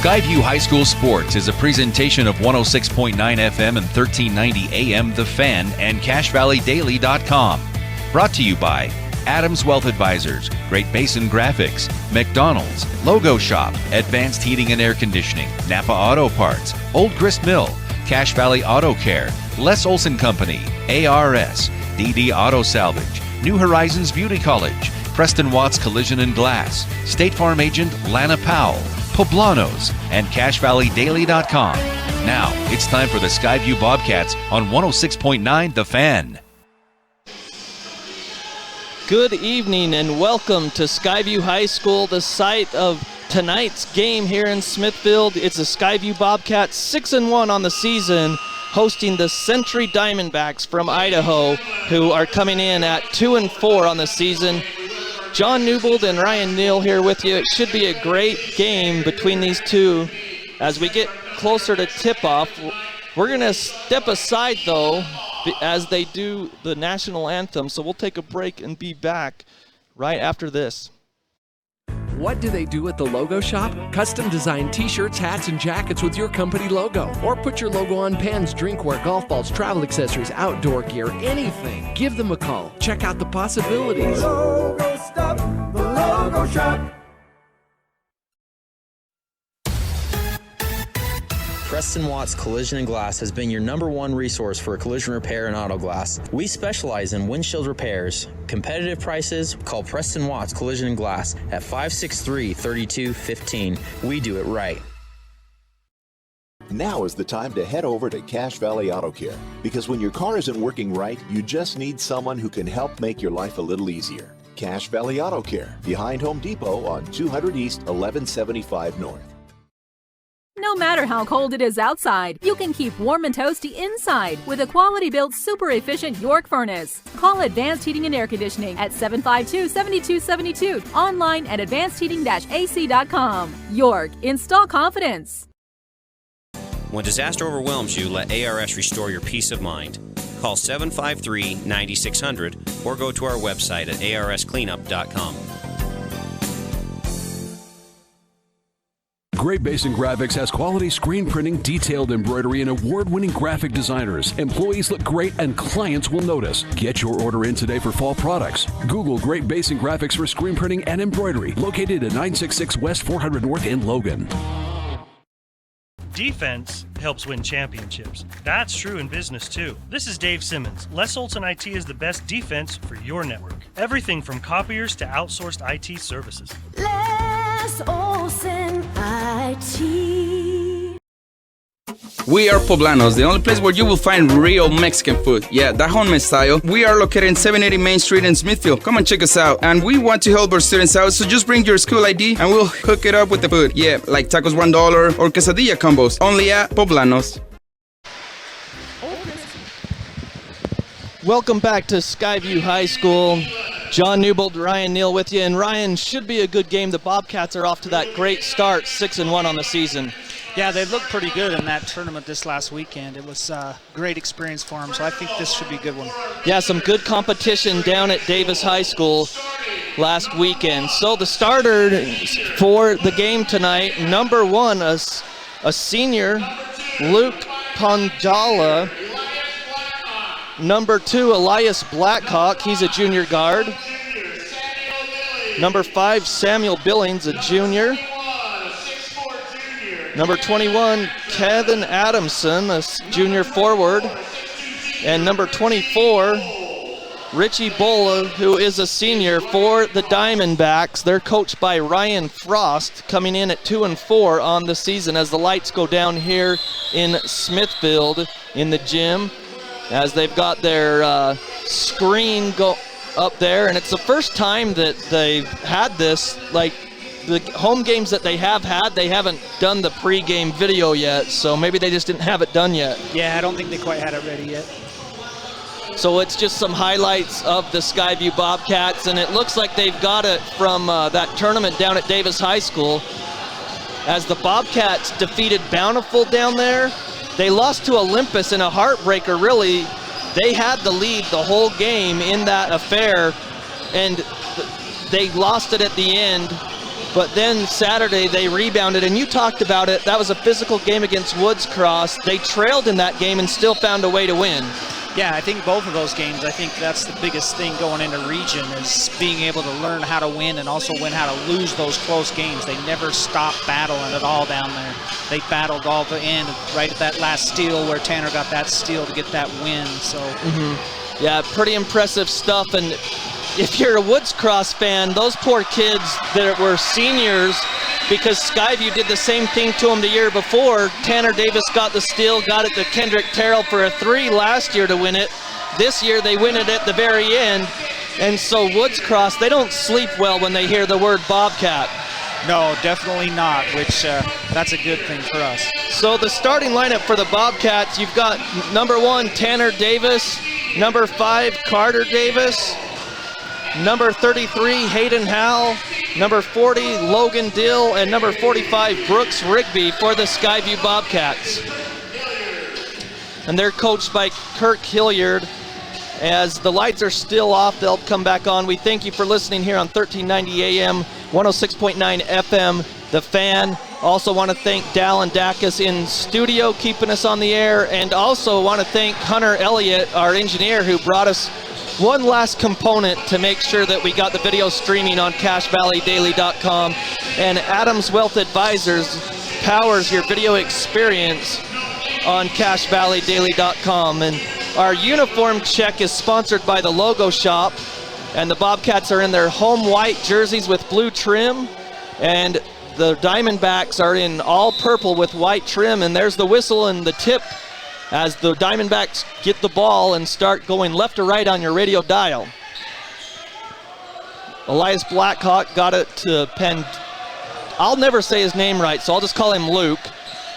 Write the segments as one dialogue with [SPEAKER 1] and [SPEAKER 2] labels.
[SPEAKER 1] Skyview High School Sports is a presentation of 106.9 FM and 1390 AM The Fan and CashValleyDaily.com. Brought to you by Adams Wealth Advisors, Great Basin Graphics, McDonald's, Logo Shop, Advanced Heating and Air Conditioning, Napa Auto Parts, Old Grist Mill, Cache Valley Auto Care, Les Olson Company, ARS, DD Auto Salvage, New Horizons Beauty College, Preston Watts Collision and Glass, State Farm Agent Lana Powell, Poblanos, and CashValleyDaily.com. Now, it's time for the Skyview Bobcats on 106.9 The Fan.
[SPEAKER 2] Good evening and welcome to Skyview High School, the site of tonight's game here in Smithfield. It's the Skyview Bobcats 6-1 on the season, hosting the Century Diamondbacks from Idaho, who are coming in at 2-4 on the season. John Newbold and Ryan Neal here with you. It should be a great game between these two. As we get closer to tip-off, we're going to step aside, though, as they do the national anthem. So we'll take a break and be back right after this.
[SPEAKER 3] What do they do at the Logo Shop? Custom designed t-shirts, hats, and jackets with your company logo. Or put your logo on pens, drinkware, golf balls, travel accessories, outdoor gear, anything. Give them a call. Check out the possibilities.
[SPEAKER 4] Logo Stop, the Logo Shop.
[SPEAKER 5] Preston Watts Collision and Glass has been your #1 resource for collision repair and auto glass. We specialize in windshield repairs. Competitive prices, call Preston Watts Collision and Glass at 563-3215. We do it right.
[SPEAKER 6] Now is the time to head over to Cache Valley Auto Care, because when your car isn't working right, you just need someone who can help make your life a little easier. Cache Valley Auto Care, behind Home Depot on 200 East, 1175 North.
[SPEAKER 7] No matter how cold it is outside, you can keep warm and toasty inside with a quality-built, super-efficient York furnace. Call Advanced Heating and Air Conditioning at 752-7272. Online at advancedheating-ac.com. York, install confidence.
[SPEAKER 8] When disaster overwhelms you, let ARS restore your peace of mind. Call 753-9600 or go to our website at arscleanup.com.
[SPEAKER 9] Great Basin Graphics has quality screen printing, detailed embroidery, and award-winning graphic designers. Employees look great and clients will notice. Get your order in today for fall products. Google Great Basin Graphics for screen printing and embroidery. Located at 966 West 400 North in Logan.
[SPEAKER 10] Defense helps win championships. That's true in business too. This is Dave Simmons. Les Olson IT is the best defense for your network. Everything from copiers to outsourced IT services.
[SPEAKER 4] Les Olson IT.
[SPEAKER 11] We are Poblanos, the only place where you will find real Mexican food. Yeah, that homemade style. We are located in 780 Main Street in Smithfield. Come and check us out. And we want to help our students out, so just bring your school ID and we'll hook it up with the food. Yeah, like tacos $1 or quesadilla combos. Only at Poblanos.
[SPEAKER 2] Welcome back to Skyview High School. John Newbold, Ryan Neal with you. And Ryan, should be a good game. The Bobcats are off to that great start, 6-1 on the season.
[SPEAKER 12] Yeah, they looked pretty good in that tournament this last weekend. It was a great experience for them, so I think this should be a good one.
[SPEAKER 2] Yeah, some good competition down at Davis High School last weekend. So the starter for the game tonight, number 1, a senior, Luke Pondala. Number 2, Elias Blackhawk, he's a junior guard. Number 5, Samuel Billings, a junior. Number 21, Kevin Adamson, a junior forward. And number 24, Richie Bola, who is a senior for the Diamondbacks. They're coached by Ryan Frost, coming in at 2-4 on the season as the lights go down here in Smithfield in the gym, as they've got their screen go up there. And it's the first time that they've had this, like, the home games that they have had, they haven't done the pre-game video yet, so maybe they just didn't have it done yet.
[SPEAKER 12] Yeah, I don't think they quite had it ready yet.
[SPEAKER 2] So it's just some highlights of the Skyview Bobcats, and it looks like they've got it from that tournament down at Davis High School, as the Bobcats defeated Bountiful down there. They lost to Olympus in a heartbreaker, really. They had the lead the whole game in that affair, and they lost it at the end. But then Saturday they rebounded, and you talked about it. That was a physical game against Woods Cross. They trailed in that game and still found a way to win.
[SPEAKER 12] Yeah, I think both of those games, I think that's the biggest thing going into region is being able to learn how to win and also learn how to lose those close games. They never stopped battling at all down there. They battled all the end, right at that last steal where Tanner got that steal to get that win. So,
[SPEAKER 2] yeah, pretty impressive stuff. And if you're a Woods Cross fan, those poor kids that were seniors, because Skyview did the same thing to them the year before. Tanner Davis got the steal, got it to Kendrick Terrell for a 3 last year to win it. This year they win it at the very end. And so Woods Cross, they don't sleep well when they hear the word Bobcat.
[SPEAKER 12] no, definitely not, which that's a good thing for us.
[SPEAKER 2] So the starting lineup for the Bobcats, you've got number 1, Tanner Davis, number 5, Carter Davis, number 33, Hayden Howell, number 40, Logan Dill, and number 45, Brooks Rigby for the Skyview Bobcats. And they're coached by Kirk Hilliard. As the lights are still off, they'll come back on. We thank you for listening here on 1390 AM, 106.9 FM, The Fan. Also want to thank Dallin Dacus in studio keeping us on the air, and also want to thank Hunter Elliott, our engineer, who brought us one last component to make sure that we got the video streaming on CashValleyDaily.com. And Adams Wealth Advisors powers your video experience on CashValleyDaily.com. And our uniform check is sponsored by the Logo Shop, and the Bobcats are in their home white jerseys with blue trim, and the Diamondbacks are in all purple with white trim. And there's the whistle and the tip as the Diamondbacks get the ball and start going left to right on your radio dial. Elias Blackhawk got it to Penn. I'll never say his name right, so I'll just call him Luke.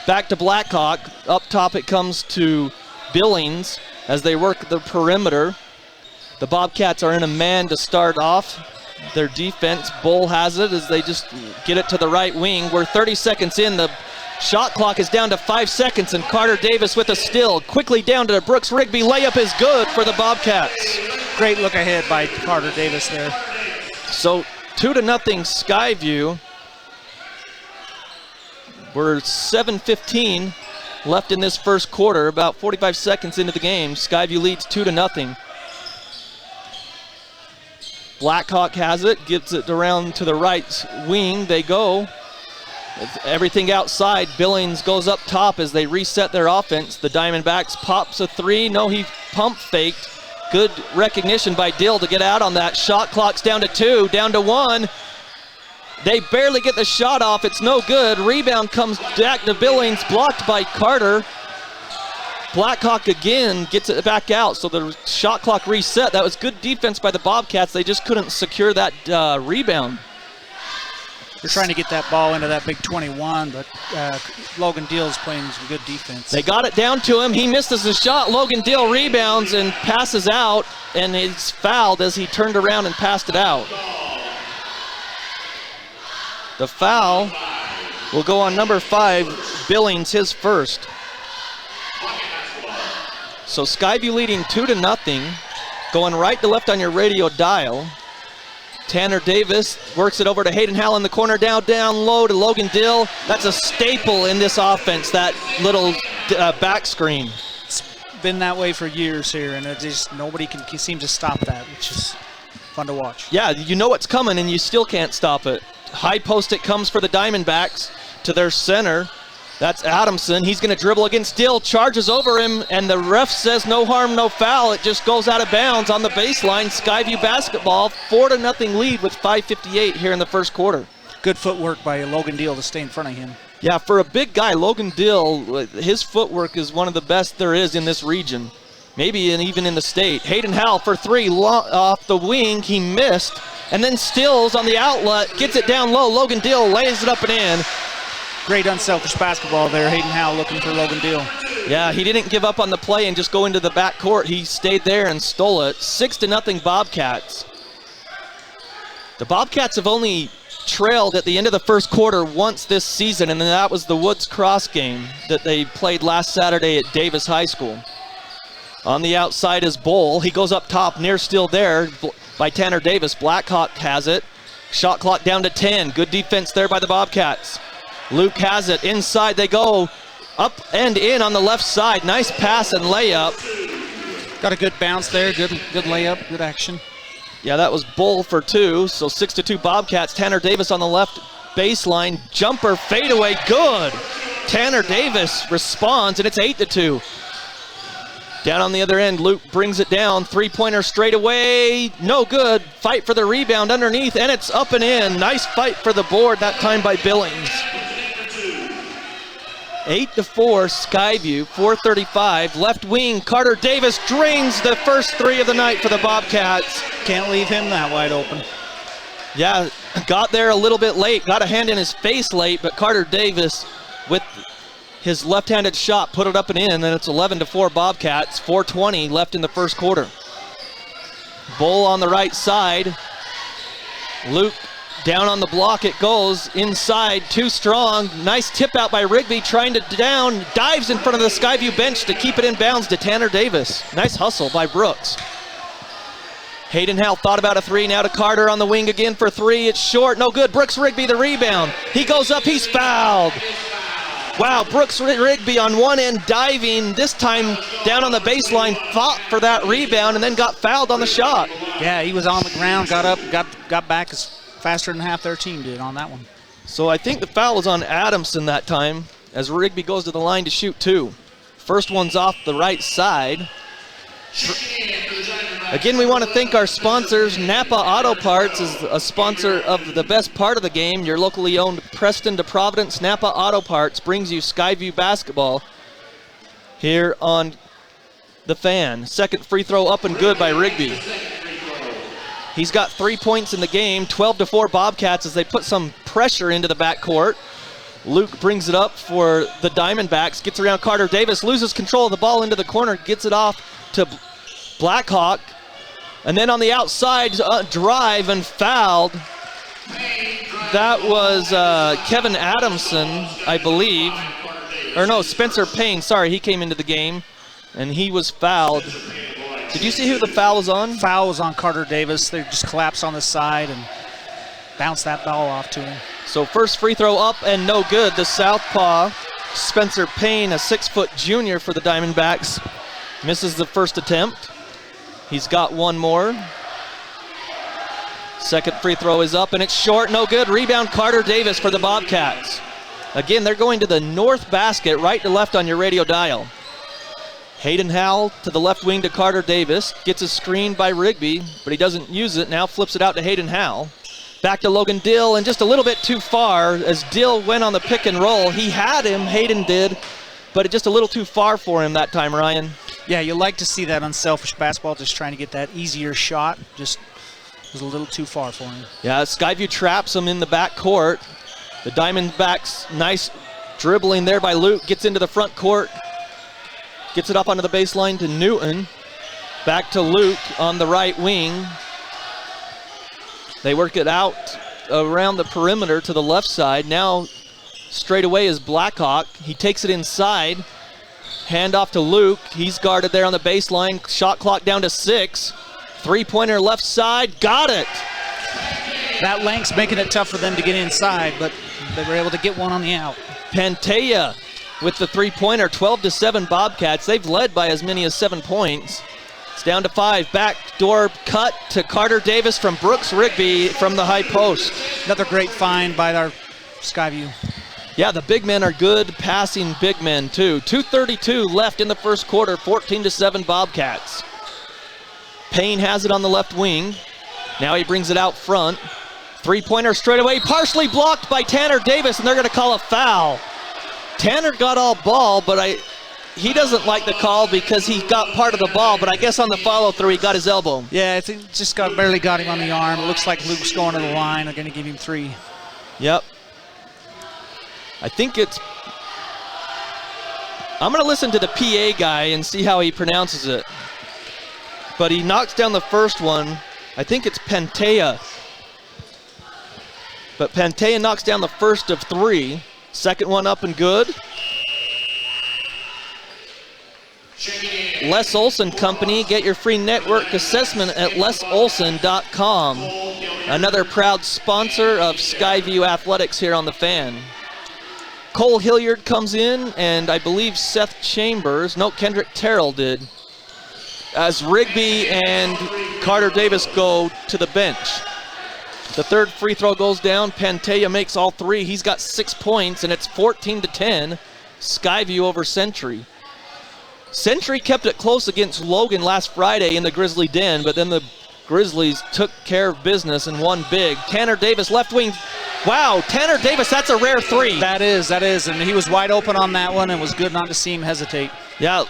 [SPEAKER 2] Back to Blackhawk. Up top it comes to Billings as they work the perimeter. The Bobcats are in a man to start off their defense. Bull has it as they just get it to the right wing. We're 30 seconds in. The shot clock is down to 5 seconds, and Carter Davis with a steal. Quickly down to Brooks Rigby. Layup is good for the Bobcats.
[SPEAKER 12] Great look ahead by Carter Davis there.
[SPEAKER 2] So 2-0 Skyview. We're 7:15 left in this first quarter, about 45 seconds into the game. Skyview leads 2-0. Blackhawk has it, gets it around to the right wing. They go. Everything outside. Billings goes up top as they reset their offense. The Diamondbacks pops a 3. No, he pump faked. Good recognition by Dill to get out on that. Shot clock's down to 2, down to 1. They barely get the shot off. It's no good. Rebound comes back to Billings, blocked by Carter. Blackhawk again gets it back out, so the shot clock reset. That was good defense by the Bobcats. They just couldn't secure that rebound.
[SPEAKER 12] They're trying to get that ball into that big 21, but Logan Dill's playing some good defense.
[SPEAKER 2] They got it down to him. He misses the shot. Logan Dill rebounds and passes out, and he's fouled as he turned around and passed it out. The foul will go on number 5, Billings, his first. So Skyview leading 2-0, going right to left on your radio dial. Tanner Davis works it over to Hayden Howell in the corner, down low to Logan Dill. That's a staple in this offense, that little back screen.
[SPEAKER 12] It's been that way for years here, and it just nobody can seem to stop that, which is fun to watch.
[SPEAKER 2] Yeah, you know what's coming, and you still can't stop it. High post it comes for the Diamondbacks to their center. That's Adamson. He's going to dribble against Dill, charges over him, and the ref says no harm, no foul. It just goes out of bounds on the baseline. Skyview basketball, 4-0 lead with 5:58 here in the first quarter.
[SPEAKER 12] Good footwork by Logan Dill to stay in front of him.
[SPEAKER 2] Yeah, for a big guy, Logan Dill, his footwork is one of the best there is in this region, maybe even in the state. Hayden Howell for 3 off the wing. He missed, and then Stills on the outlet, gets it down low. Logan Dill lays it up and in.
[SPEAKER 12] Great unselfish basketball there. Hayden Howell looking for Logan Dill.
[SPEAKER 2] Yeah, he didn't give up on the play and just go into the back court. He stayed there and stole it. 6-0 Bobcats. The Bobcats have only trailed at the end of the first quarter once this season, and that was the Woods Cross game that they played last Saturday at Davis High School. On the outside is Bull. He goes up top, near still there by Tanner Davis. Blackhawk has it. Shot clock down to 10. Good defense there by the Bobcats. Luke has it. Inside they go. Up and in on the left side. Nice pass and layup.
[SPEAKER 12] Got a good bounce there. Good layup. Good action.
[SPEAKER 2] Yeah, that was Bull for 2. So 6-2 Bobcats. Tanner Davis on the left baseline. Jumper fadeaway. Good. Tanner Davis responds, and it's 8-2. Down on the other end, Luke brings it down. Three-pointer straight away. No good. Fight for the rebound underneath, and it's up and in. Nice fight for the board, that time by Billings. 8-4, Skyview, 4:35. Left wing, Carter Davis drains the first 3 of the night for the Bobcats.
[SPEAKER 12] Can't leave him that wide open.
[SPEAKER 2] Yeah, got there a little bit late. Got a hand in his face late, but Carter Davis with his left-handed shot put it up and in, and it's 11-4 Bobcats. 4:20 left in the first quarter. Bull on the right side. Luke down on the block, it goes inside, too strong. Nice tip out by Rigby, trying to down, dives in front of the Skyview bench to keep it in bounds to Tanner Davis. Nice hustle by Brooks. Hayden Howell thought about a 3, now to Carter on the wing again for 3. It's short, no good. Brooks Rigby the rebound. He goes up, he's fouled. Wow, Brooks Rigby on one end diving, this time down on the baseline, fought for that rebound and then got fouled on the shot.
[SPEAKER 12] Yeah, he was on the ground, got up, got back as faster than half their team did on that one.
[SPEAKER 2] So I think the foul was on Adamson that time as Rigby goes to the line to shoot 2. First one's off the right side. Again, we want to thank our sponsors. Napa Auto Parts is a sponsor of the best part of the game. Your locally owned Preston to Providence Napa Auto Parts brings you Skyview basketball here on the Fan. Second free throw up and good by Rigby. He's got 3 points in the game, 12-4 Bobcats as they put some pressure into the backcourt. Luke brings it up for the Diamondbacks, gets around Carter Davis, loses control of the ball into the corner, gets it off to Blackhawk, and then on the outside drive and fouled. That was Kevin Adamson, I believe. Or no, Spencer Payne, sorry, he came into the game, and he was fouled. Did you see who the foul was on?
[SPEAKER 12] Foul was on Carter Davis. They just collapsed on the side and bounced that ball off to him.
[SPEAKER 2] So first free throw up and no good. The southpaw, Spencer Payne, a 6-foot junior for the Diamondbacks, misses the first attempt. He's got one more. Second free throw is up and it's short, no good. Rebound Carter Davis for the Bobcats. Again, they're going to the north basket, right to left on your radio dial. Hayden Howell to the left wing to Carter Davis. Gets a screen by Rigby, but he doesn't use it. Now flips it out to Hayden Howell. Back to Logan Dill, and just a little bit too far as Dill went on the pick and roll. He had him, Hayden did, but it just a little too far for him that time, Ryan.
[SPEAKER 12] Yeah, you like to see that unselfish basketball, just trying to get that easier shot. Just was a little too far for him.
[SPEAKER 2] Yeah, Skyview traps him in the back court. The Diamondbacks, nice dribbling there by Luke, gets into the front court. Gets it up onto the baseline to Newton. Back to Luke on the right wing. They work it out around the perimeter to the left side. Now straight away is Blackhawk. He takes it inside. Hand off to Luke. He's guarded there on the baseline. Shot clock down to 6. Three-pointer left side. Got it.
[SPEAKER 12] That length's making it tough for them to get inside, but they were able to get one on the out.
[SPEAKER 2] Pantea with the three-pointer, 12-7 Bobcats. They've led by as many as 7 points. It's down to 5. Backdoor cut to Carter Davis from Brooks Rigby from the high post.
[SPEAKER 12] Another great find by our Skyview.
[SPEAKER 2] Yeah, the big men are good passing big men too. 2:32 left in the first quarter, 14-7 Bobcats. Payne has it on the left wing. Now he brings it out front. Three-pointer straight away, partially blocked by Tanner Davis, and they're going to call a foul. Tanner got all ball, but he doesn't like the call because he got part of the ball, but I guess on the follow-through he got his elbow.
[SPEAKER 12] Yeah, it just barely got him on the arm. It looks like Luke's going to the line. They're going to give him 3.
[SPEAKER 2] Yep. I think I'm going to listen to the PA guy and see how he pronounces it. But he knocks down the first one. I think it's Pantea. But Pantea knocks down the first of 3. Second one up and good. Les Olson Company. Get your free network assessment at lesolson.com. Another proud sponsor of Skyview Athletics here on the Fan. Cole Hilliard comes in, and I believe Seth Chambers, no, Kendrick Terrell did, as Rigby and Carter Davis go to the bench. The third free throw goes down. Pantea makes all three. He's got 6 points, and it's 14-10. Skyview over Century. Century kept it close against Logan last Friday in the Grizzly Den, but then the Grizzlies took care of business and won big. Tanner Davis, left wing. Wow, Tanner Davis, that's a rare three.
[SPEAKER 12] That is, and he was wide open on that one, and was good not to see him hesitate.
[SPEAKER 2] Yeah,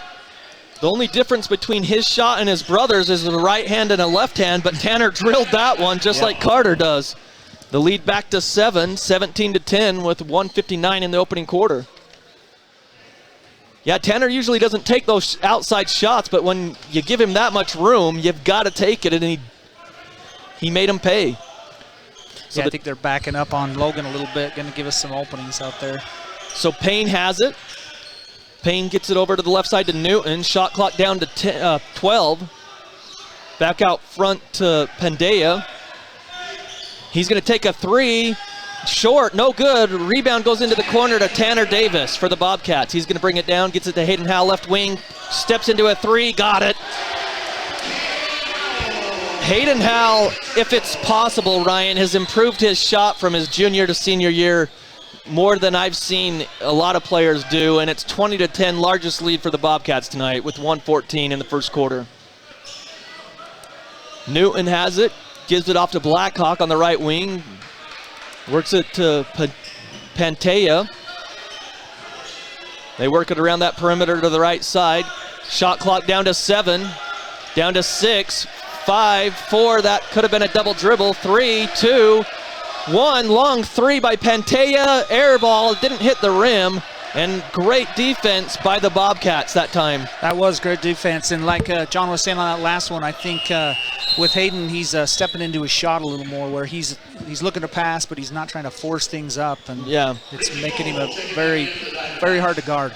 [SPEAKER 2] the only difference between his shot and his brother's is a right hand and a left hand, but Tanner drilled that one just like Carter does. The lead back to 7, 17-10 with 1:59 in the opening quarter. Yeah, Tanner usually doesn't take those outside shots, but when you give him that much room, you've got to take it, and he made him pay. So
[SPEAKER 12] I think they're backing up on Logan a little bit, going to give us some openings out there.
[SPEAKER 2] So Payne has it. Payne gets it over to the left side to Newton. Shot clock down to 12. Back out front to Pandea. He's going to take a three. Short, no good. Rebound goes into the corner to Tanner Davis for the Bobcats. He's going to bring it down, gets it to Hayden Howe, left wing, steps into a three, got it. Hayden Howe, if it's possible, Ryan, has improved his shot from his junior to senior year more than I've seen a lot of players do, and it's 20-10, largest lead for the Bobcats tonight with 1:14 in the first quarter. Newton has it, gives it off to Blackhawk on the right wing. Works it to Pantea. They work it around that perimeter to the right side. Shot clock down to 7, down to 6, 5, 4. That could have been a double dribble. 3, 2, 1. Long three by Pantea. Air ball, didn't hit the rim. And great defense by the Bobcats that time.
[SPEAKER 12] That was great defense. And like John was saying on that last one, I think with Hayden, he's stepping into his shot a little more, where he's looking to pass, but he's not trying to force things up. And it's making him a very, very hard to guard.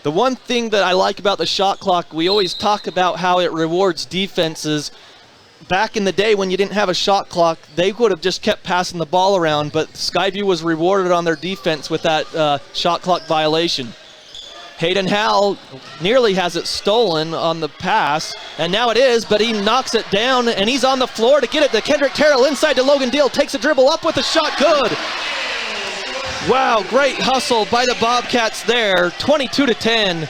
[SPEAKER 2] The one thing that I like about the shot clock, we always talk about how it rewards defenses. Back in the day when you didn't have a shot clock, they would have just kept passing the ball around, but Skyview was rewarded on their defense with that shot clock violation. Hayden Howe nearly has it stolen on the pass, and now it is, but he knocks it down, and he's on the floor to get it to Kendrick Terrell inside to Logan Deal, takes a dribble up with a shot, good. Wow, great hustle by the Bobcats there, 22-10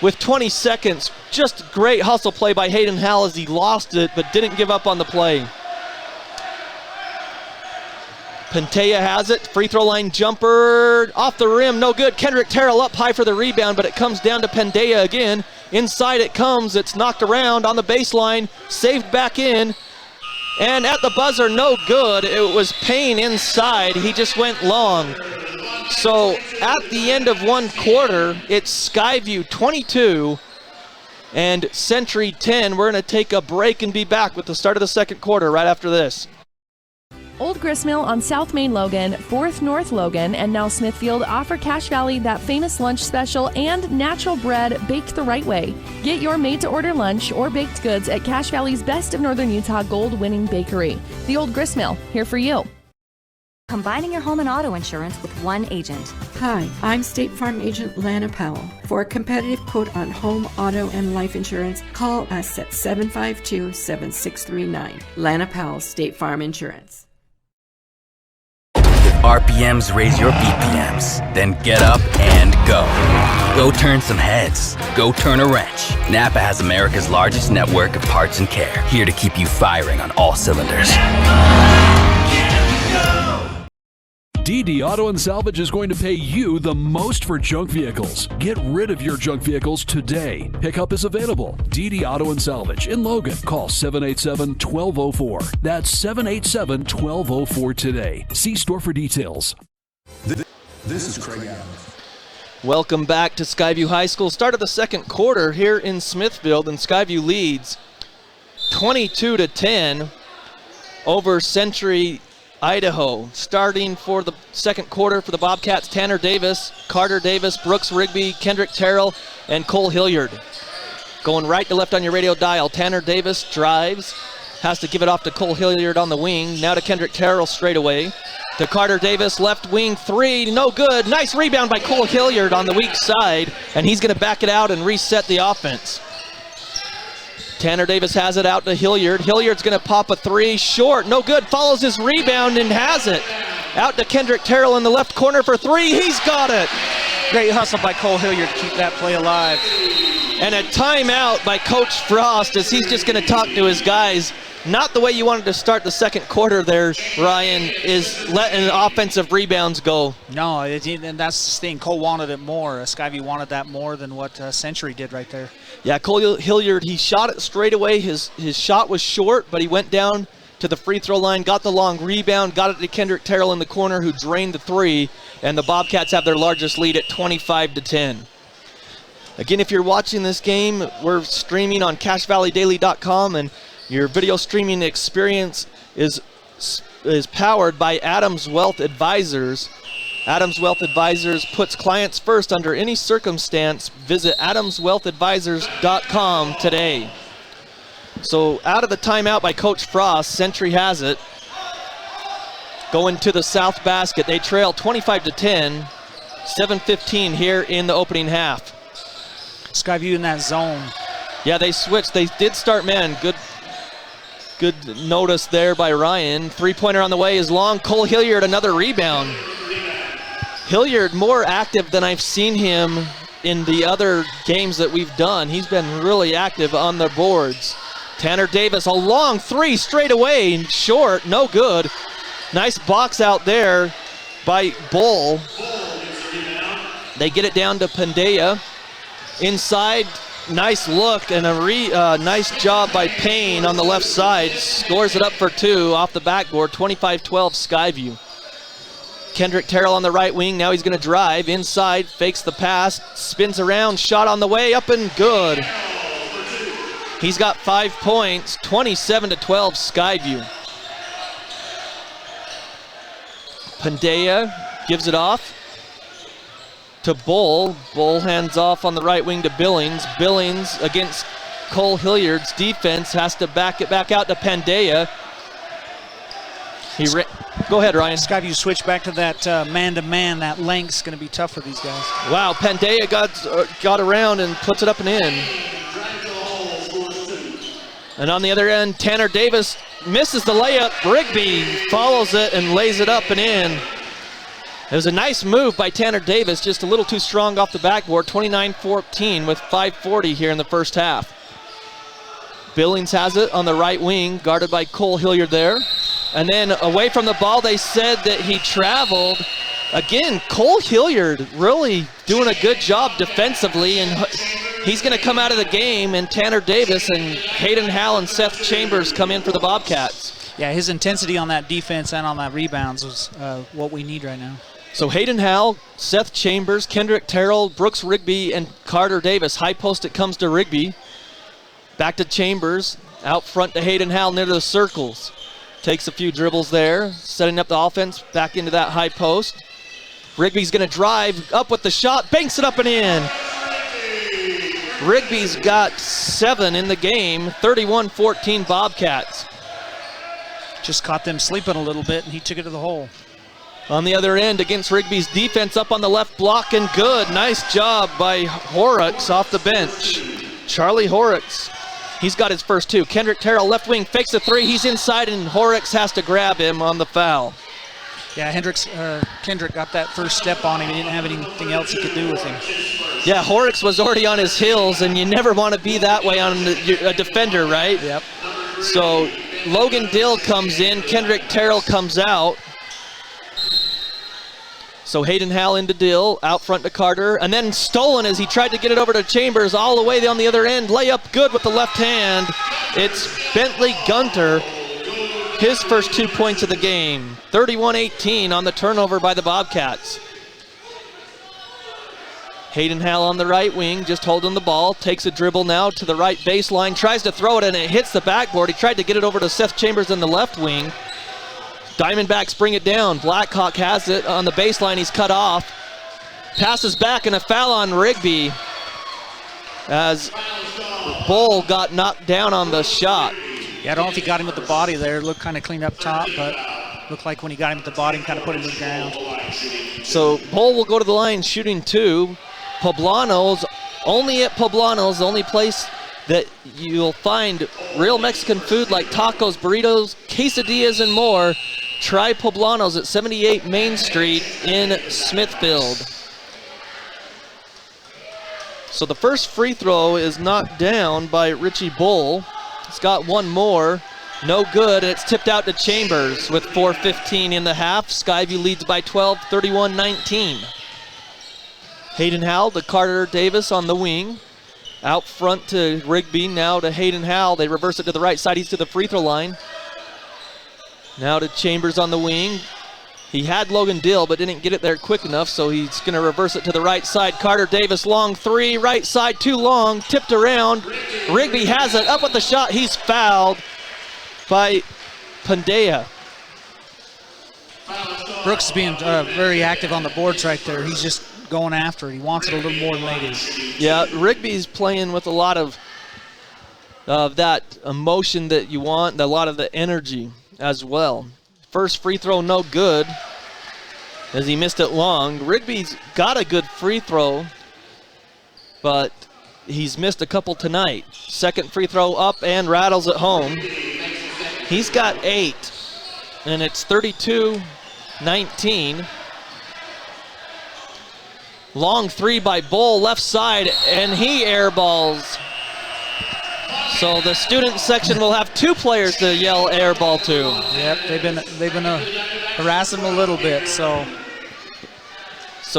[SPEAKER 2] with 20 seconds. Just great hustle play by Hayden Howe as he lost it, but didn't give up on the play. Pantea has it, free throw line jumper, off the rim, no good. Kendrick Terrell up high for the rebound, but it comes down to Pantea again. Inside it comes, it's knocked around on the baseline, saved back in, and at the buzzer, no good. It was Payne inside, he just went long. So at the end of one quarter, it's Skyview 22 and Century 10. We're going to take a break and be back with the start of the second quarter right after this.
[SPEAKER 13] Old Gristmill on South Main Logan, 4th North Logan, and now Smithfield offer Cache Valley that famous lunch special and natural bread baked the right way. Get your made-to-order lunch or baked goods at Cache Valley's Best of Northern Utah gold-winning bakery. The Old Gristmill, here for you.
[SPEAKER 14] Combining your home and auto insurance with one agent.
[SPEAKER 15] Hi, I'm State Farm Agent Lana Powell. For a competitive quote on home, auto, and life insurance, call us at 752-7639. Lana Powell, State Farm Insurance.
[SPEAKER 16] RPMs raise your BPMs. Then get up and go. Go turn some heads. Go turn a wrench. Napa has America's largest network of parts and care, here to keep you firing on all cylinders.
[SPEAKER 9] DD Auto and Salvage is going to pay you the most for junk vehicles. Get rid of your junk vehicles today. Pickup is available. DD Auto and Salvage in Logan. Call 787-1204. That's 787-1204 today. See store for details.
[SPEAKER 17] This is Craig Adams.
[SPEAKER 2] Welcome back to Skyview High School. Start of the second quarter here in Smithfield, and Skyview leads 22-10 over Century Idaho. Starting for the second quarter for the Bobcats, Tanner Davis, Carter Davis, Brooks Rigby, Kendrick Terrell, and Cole Hilliard. Going right to left on your radio dial. Tanner Davis drives, has to give it off to Cole Hilliard on the wing. Now to Kendrick Terrell straight away. To Carter Davis, left wing three, no good. Nice rebound by Cole Hilliard on the weak side, and he's going to back it out and reset the offense. Tanner Davis has it out to Hilliard. Hilliard's going to pop a three, short, no good. Follows his rebound and has it. Out to Kendrick Terrell in the left corner for three. He's got it.
[SPEAKER 12] Great hustle by Cole Hilliard to keep that play alive.
[SPEAKER 2] And a timeout by Coach Frost as he's just going to talk to his guys. Not the way you wanted to start the second quarter there, Ryan, is letting offensive rebounds go.
[SPEAKER 12] No, and that's the thing. Cole wanted it more. Skyview wanted that more than what Century did right there.
[SPEAKER 2] Yeah, Cole Hilliard, he shot it straight away. His shot was short, but he went down to the free throw line, got the long rebound, got it to Kendrick Terrell in the corner who drained the three, and the Bobcats have their largest lead at 25-10. Again, if you're watching this game, we're streaming on CashValleyDaily.com, and your video streaming experience is powered by Adams Wealth Advisors. Adams Wealth Advisors puts clients first under any circumstance. Visit AdamsWealthAdvisors.com today. So out of the timeout by Coach Frost, Century has it. Going to the south basket. They trail 25-10, 7:15 here in the opening half.
[SPEAKER 12] Skyview in that zone.
[SPEAKER 2] Yeah, they switched. They did start man. Good notice there by Ryan. Three-pointer on the way is long. Cole Hilliard, another rebound. Hilliard more active than I've seen him in the other games that we've done. He's been really active on the boards. Tanner Davis, a long three straight away, short, no good. Nice box out there by Bull. They get it down to Pandea. Inside, nice look and a nice job by Payne on the left side. Scores it up for two off the backboard, 25-12 Skyview. Kendrick Terrell on the right wing. Now he's going to drive inside, fakes the pass, spins around, shot on the way, up and good. He's got 5 points, 27-12 Skyview. Pandea gives it off to Bull. Bull hands off on the right wing to Billings. Billings against Cole Hilliard's defense has to back it back out to Pandea. Go ahead, Ryan.
[SPEAKER 12] Skyview switch back to that man-to-man. That length's going to be tough for these guys.
[SPEAKER 2] Wow, Pandea got around and puts it up and in. And on the other end, Tanner Davis misses the layup. Rigby follows it and lays it up and in. It was a nice move by Tanner Davis, just a little too strong off the backboard. 29-14 with 5:40 here in the first half. Billings has it on the right wing, guarded by Cole Hilliard there. And then away from the ball, they said that he traveled. Again, Cole Hilliard really doing a good job defensively, and he's going to come out of the game, and Tanner Davis and Hayden Howell and Seth Chambers come in for the Bobcats.
[SPEAKER 12] Yeah, his intensity on that defense and on that rebounds was what we need right now.
[SPEAKER 2] So Hayden Howell, Seth Chambers, Kendrick Terrell, Brooks Rigby, and Carter Davis. High post it comes to Rigby. Back to Chambers. Out front to Hayden Howell near the circles. Takes a few dribbles there, setting up the offense back into that high post. Rigby's going to drive up with the shot, banks it up and in. Rigby's got 7 in the game, 31-14 Bobcats.
[SPEAKER 12] Just caught them sleeping a little bit, and he took it to the hole.
[SPEAKER 2] On the other end, against Rigby's defense, up on the left block and good. Nice job by Horrocks off the bench. Charlie Horrocks. He's got his first 2. Kendrick Terrell, left wing, fakes a 3. He's inside, and Horrocks has to grab him on the foul.
[SPEAKER 12] Yeah, Kendrick got that first step on him. He didn't have anything else he could do with him.
[SPEAKER 2] Yeah, Horrocks was already on his heels, and you never want to be that way on a defender, right?
[SPEAKER 12] Yep.
[SPEAKER 2] So Logan Dill comes in, Kendrick Terrell comes out. So Hayden Howell into Dill, out front to Carter, and then stolen as he tried to get it over to Chambers all the way on the other end. Layup good with the left hand. It's Bentley Gunter, his first 2 points of the game. 31-18 on the turnover by the Bobcats. Hayden Howell on the right wing, just holding the ball, takes a dribble now to the right baseline, tries to throw it, and it hits the backboard. He tried to get it over to Seth Chambers in the left wing. Diamondbacks bring it down. Blackhawk has it on the baseline. He's cut off. Passes back and a foul on Rigby as Bull got knocked down on the shot.
[SPEAKER 12] Yeah, I don't know if he got him with the body there. It looked kind of clean up top, but looked like when he got him with the body, kind of put him to the ground.
[SPEAKER 2] So Bull will go to the line shooting 2. Poblano's, only at Poblano's, the only place that you'll find real Mexican food like tacos, burritos, quesadillas, and more. Try Poblano's at 78 Main Street in Smithfield. So the first free throw is knocked down by Richie Bull. He's got one more. No good, and it's tipped out to Chambers with 4:15 in the half. Skyview leads by 12, 31-19. Hayden Howell to Carter Davis on the wing. Out front to Rigby, now to Hayden Howell. They reverse it to the right side, he's to the free throw line. Now to Chambers on the wing. He had Logan Dill, but didn't get it there quick enough, so he's going to reverse it to the right side. Carter Davis, long 3, right side, too long, tipped around. Rigby has it, up with the shot, he's fouled by Pandea.
[SPEAKER 12] Brooks is being very active on the boards right there. He's just going after it. He wants it a little more than they do.
[SPEAKER 2] Yeah, Rigby's playing with a lot of that emotion that you want, a lot of the energy as well. First free throw no good as he missed it long. Rigby's got a good free throw, but he's missed a couple tonight. Second free throw up and rattles it home. He's got 8, and it's 32-19. Long 3 by Bull, left side, and he airballs. So the student section will have 2 players to yell airball to.
[SPEAKER 12] Yep, they've been harassing him a little bit. So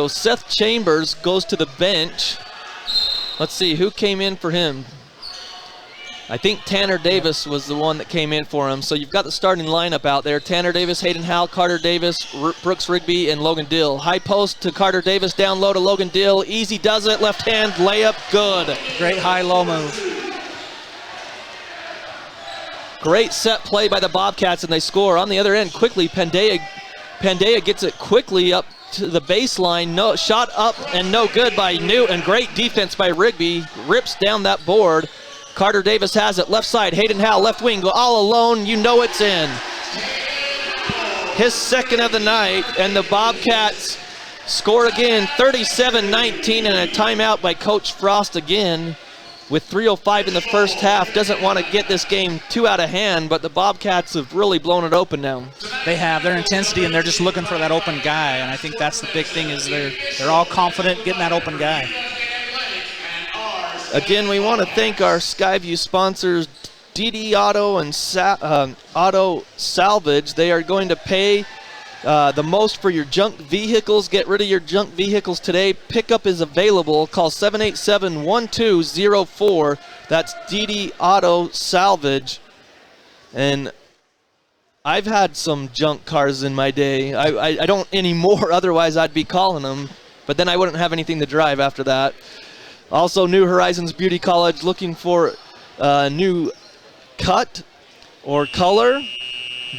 [SPEAKER 2] Seth Chambers goes to the bench. Let's see who came in for him. I think Tanner Davis was the one that came in for him. So you've got the starting lineup out there. Tanner Davis, Hayden Howell, Carter Davis, Brooks Rigby, and Logan Dill. High post to Carter Davis, down low to Logan Dill. Easy does it, left hand layup, good.
[SPEAKER 12] Great high-low move.
[SPEAKER 2] Great set play by the Bobcats, and they score. On the other end, quickly, Pandea gets it quickly up to the baseline. No shot up and no good by Newton. Great defense by Rigby. Rips down that board. Carter Davis has it. Left side, Hayden Howell, left wing, go all alone. You know it's in. His second of the night, and the Bobcats score again, 37-19, and a timeout by Coach Frost again. With 3:05 in the first half, doesn't want to get this game too out of hand, but the Bobcats have really blown it open now.
[SPEAKER 12] They have their intensity, and they're just looking for that open guy, and I think that's the big thing is they're all confident getting that open guy.
[SPEAKER 2] Again, we want to thank our Skyview sponsors, DD Auto and Auto Salvage. They are going to pay the most for your junk vehicles. Get rid of your junk vehicles today. Pickup is available. Call 787-1204. That's DD Auto Salvage. And I've had some junk cars in my day. I don't anymore, otherwise I'd be calling them. But then I wouldn't have anything to drive after that. Also, New Horizons Beauty College, looking for a new cut or color.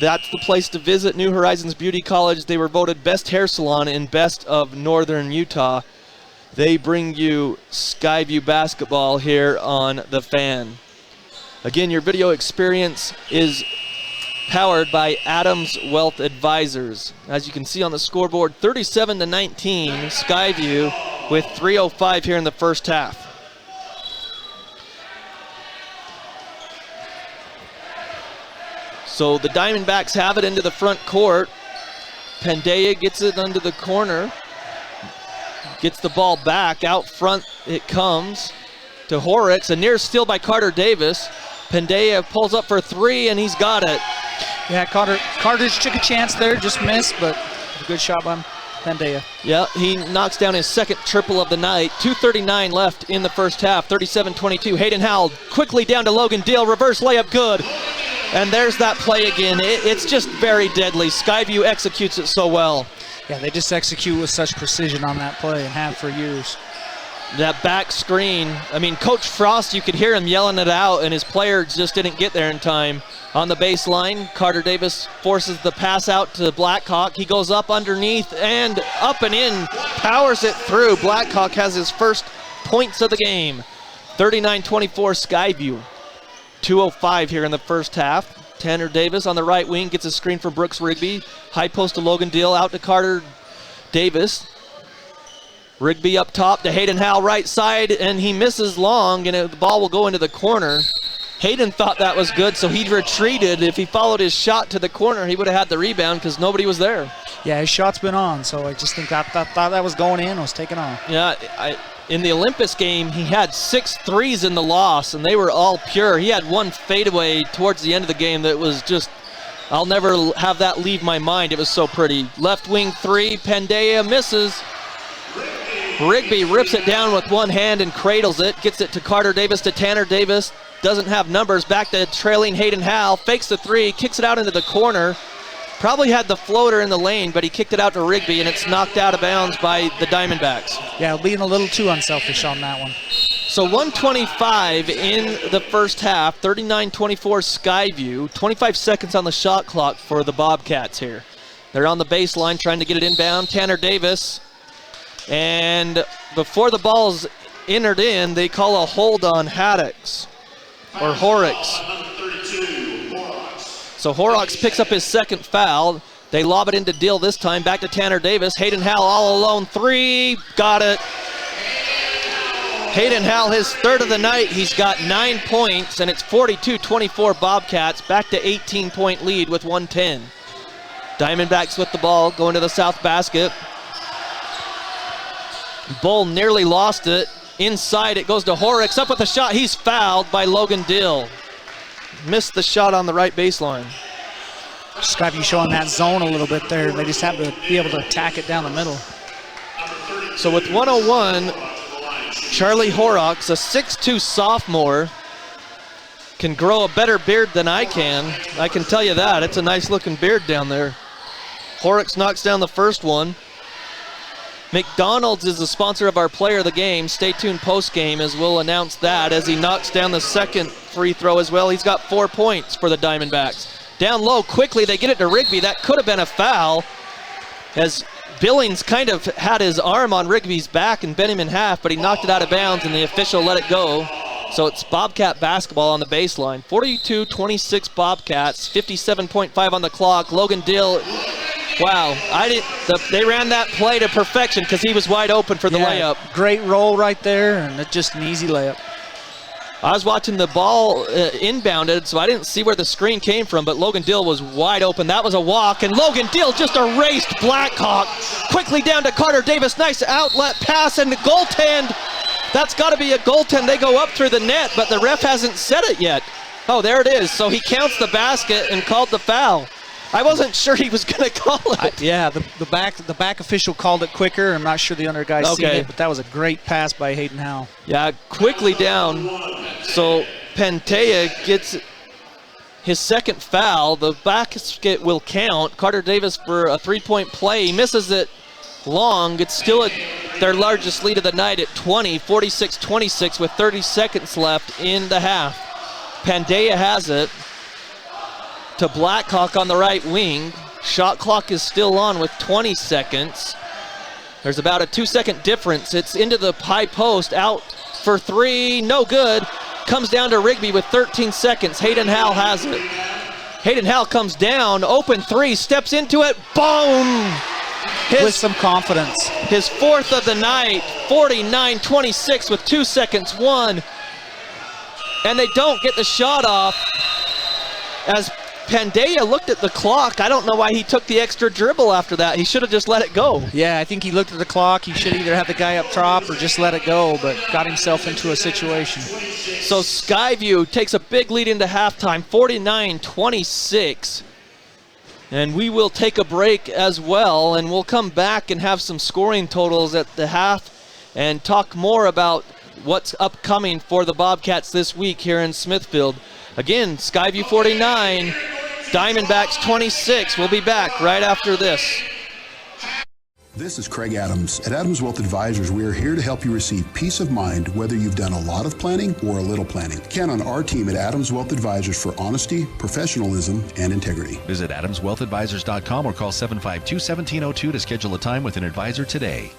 [SPEAKER 2] That's the place to visit, New Horizons Beauty College. They were voted best hair salon in best of Northern Utah. They bring you Skyview basketball here on The Fan. Again, your video experience is powered by Adams Wealth Advisors. As you can see on the scoreboard, 37-19, Skyview with 3:05 here in the first half. So the Diamondbacks have it into the front court. Pandea gets it under the corner. Gets the ball back. Out front it comes to Horrocks. A near steal by Carter Davis. Pandea pulls up for 3, and he's got it.
[SPEAKER 12] Yeah, Carter's took a chance there, just missed, but a good shot by Pandea.
[SPEAKER 2] Yeah, he knocks down his second triple of the night. 2:39 left in the first half. 37-22. Hayden Howell quickly down to Logan Dill. Reverse layup, good. And there's that play again. It's just very deadly. Skyview executes it so well.
[SPEAKER 12] Yeah, they just execute with such precision on that play and have for years.
[SPEAKER 2] That back screen, I mean, Coach Frost, you could hear him yelling it out, and his players just didn't get there in time. On the baseline, Carter Davis forces the pass out to Blackhawk. He goes up underneath and up and in, powers it through. Blackhawk has his first points of the game. 39-24 Skyview. 2:05 here in the first half. Tanner Davis on the right wing gets a screen for Brooks Rigby. High post to Logan Dill, out to Carter Davis. Rigby up top to Hayden Howell right side, and he misses long, and the ball will go into the corner. Hayden thought that was good, so he retreated. If he followed his shot to the corner, he would have had the rebound because nobody was there.
[SPEAKER 12] Yeah, his shot's been on, so I just think that thought that was going in, was taken off.
[SPEAKER 2] Yeah, in the Olympus game, he had 6 threes in the loss, and they were all pure. He had one fadeaway towards the end of the game that was just, I'll never have that leave my mind. It was so pretty. Left wing 3, Pandea misses. Rigby rips it down with one hand and cradles it, gets it to Carter Davis, to Tanner Davis, doesn't have numbers, back to trailing Hayden Howell, fakes the 3, kicks it out into the corner, probably had the floater in the lane, but he kicked it out to Rigby, and it's knocked out of bounds by the Diamondbacks.
[SPEAKER 12] Yeah, being a little too unselfish on that one.
[SPEAKER 2] So 1:25 in the first half, 39-24 Skyview, 25 seconds on the shot clock for the Bobcats here. They're on the baseline trying to get it inbound, Tanner Davis. And before the ball's entered in, they call a hold on Haddix, or Horrocks. So Horrocks picks up his second foul. They lob it into Dill this time, back to Tanner Davis. Hayden Howell all alone, 3, got it. Hayden Howell, his third of the night, he's got 9 points, and it's 42-24 Bobcats, back to 18-point lead with 1:10. Diamondbacks with the ball, going to the south basket. Bull nearly lost it. Inside it goes to Horrocks, up with the shot. He's fouled by Logan Dill. Missed the shot on the right baseline.
[SPEAKER 12] Skyview showing that zone a little bit there. They just have to be able to attack it down the middle.
[SPEAKER 2] So with 1:01, Charlie Horrocks, a 6'2 sophomore, can grow a better beard than I can. I can tell you that. It's a nice looking beard down there. Horrocks knocks down the first one. McDonald's is the sponsor of our player of the game. Stay tuned post-game as we'll announce that as he knocks down the second free throw as well. He's got 4 points for the Diamondbacks. Down low, quickly, they get it to Rigby. That could have been a foul as Billings kind of had his arm on Rigby's back and bent him in half, but he knocked it out of bounds and the official let it go. So it's Bobcat basketball on the baseline. 42-26 Bobcats, 57.5 on the clock. Logan Dill, wow, they ran that play to perfection because he was wide open for the layup.
[SPEAKER 12] Great roll right there, and it's just an easy layup.
[SPEAKER 2] I was watching the ball inbounded, so I didn't see where the screen came from, but Logan Dill was wide open. That was a walk, and Logan Dill just erased Blackhawk. Quickly down to Carter Davis. Nice outlet pass and the goaltend. That's got to be a goaltend. They go up through the net, but the ref hasn't said it yet. Oh, there it is. So he counts the basket and called the foul. I wasn't sure he was going to call it.
[SPEAKER 12] The back official called it quicker. I'm not sure the other guy seen it, but that was a great pass by Hayden Howell.
[SPEAKER 2] Yeah, quickly down. So Pantea gets his second foul. The basket will count. Carter Davis for a 3-point play. He misses it long. It's still their largest lead of the night at 20, 46-26 with 30 seconds left in the half. Pandea has it to Blackhawk on the right wing. Shot clock is still on with 20 seconds. There's about a 2-second difference. It's into the high post, out for 3, no good. Comes down to Rigby with 13 seconds. Hayden Howell has it. Hayden Howell comes down, open 3, steps into it, boom!
[SPEAKER 12] With some confidence.
[SPEAKER 2] His fourth of the night, 49-26 with 2 seconds, 1. And they don't get the shot off as Pandea looked at the clock. I don't know why he took the extra dribble after that. He should have just let it go.
[SPEAKER 12] Yeah, I think he looked at the clock. He should either have the guy up top or just let it go, but got himself into a situation.
[SPEAKER 2] So Skyview takes a big lead into halftime, 49-26. And we will take a break as well, and we'll come back and have some scoring totals at the half and talk more about what's upcoming for the Bobcats this week here in Smithfield. Again, Skyview 49, Diamondbacks 26. We'll be back right after this.
[SPEAKER 17] This is Craig Adams. At Adams Wealth Advisors, we are here to help you receive peace of mind whether you've done a lot of planning or a little planning. Count on our team at Adams Wealth Advisors for honesty, professionalism, and integrity.
[SPEAKER 1] Visit AdamsWealthAdvisors.com or call 752-1702 to schedule a time with an advisor today.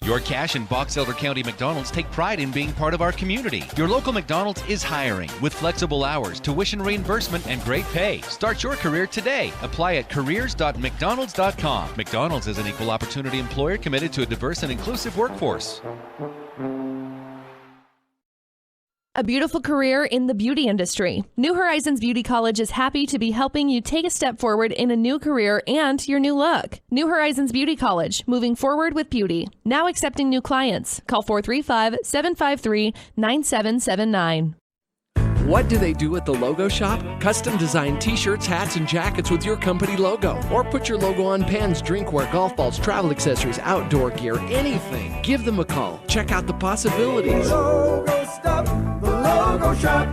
[SPEAKER 1] Your Cache and Box Elder County McDonald's take pride in being part of our community. Your local McDonald's is hiring with flexible hours, tuition reimbursement, and great pay. Start your career today. Apply at careers.mcdonalds.com. McDonald's is an equal opportunity employer committed to a diverse and inclusive workforce.
[SPEAKER 13] A beautiful career in the beauty industry. New Horizons Beauty College is happy to be helping you take a step forward in a new career and your new look. New Horizons Beauty College, moving forward with beauty. Now accepting new clients. Call 435-753-9779.
[SPEAKER 3] What do they do at the Logo Shop? Custom design t-shirts, hats, and jackets with your company logo. Or put your logo on pens, drinkware, golf balls, travel accessories, outdoor gear, anything. Give them a call. Check out the possibilities.
[SPEAKER 4] Logo stuff, the Logo Shop.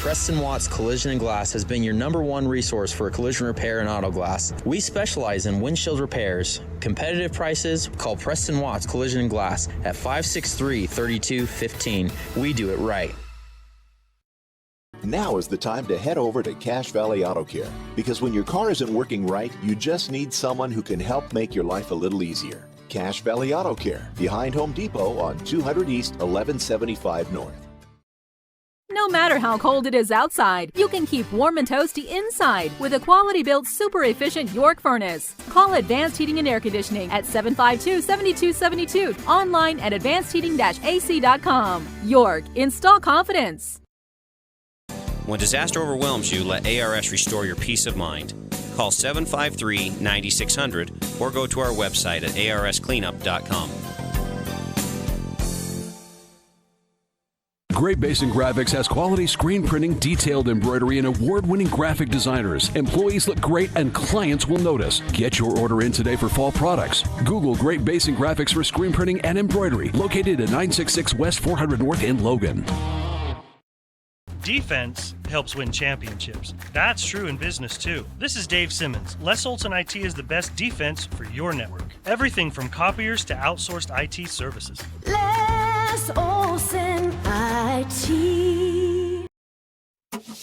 [SPEAKER 5] Preston Watts Collision and Glass has been your #1 resource for collision repair and auto glass. We specialize in windshield repairs. Competitive prices, call Preston Watts Collision and Glass at 563-3215. We do it right.
[SPEAKER 6] Now is the time to head over to Cache Valley Auto Care, because when your car isn't working right, you just need someone who can help make your life a little easier. Cache Valley Auto Care, behind Home Depot on 200 East, 1175 North.
[SPEAKER 7] No matter how cold it is outside, you can keep warm and toasty inside with a quality-built, super-efficient York furnace. Call Advanced Heating and Air Conditioning at 752-7272. Online at advancedheating-ac.com. York, install confidence.
[SPEAKER 8] When disaster overwhelms you, let ARS restore your peace of mind. Call 753-9600 or go to our website at arscleanup.com.
[SPEAKER 9] Great Basin Graphics has quality screen printing, detailed embroidery, and award-winning graphic designers. Employees look great and clients will notice. Get your order in today for fall products. Google Great Basin Graphics for screen printing and embroidery, located at 966 West 400 North in Logan.
[SPEAKER 10] Defense helps win championships. That's true in business too. This is Dave Simmons. Les Olson IT is the best defense for your network. Everything from copiers to outsourced IT services.
[SPEAKER 4] Les Olson IT.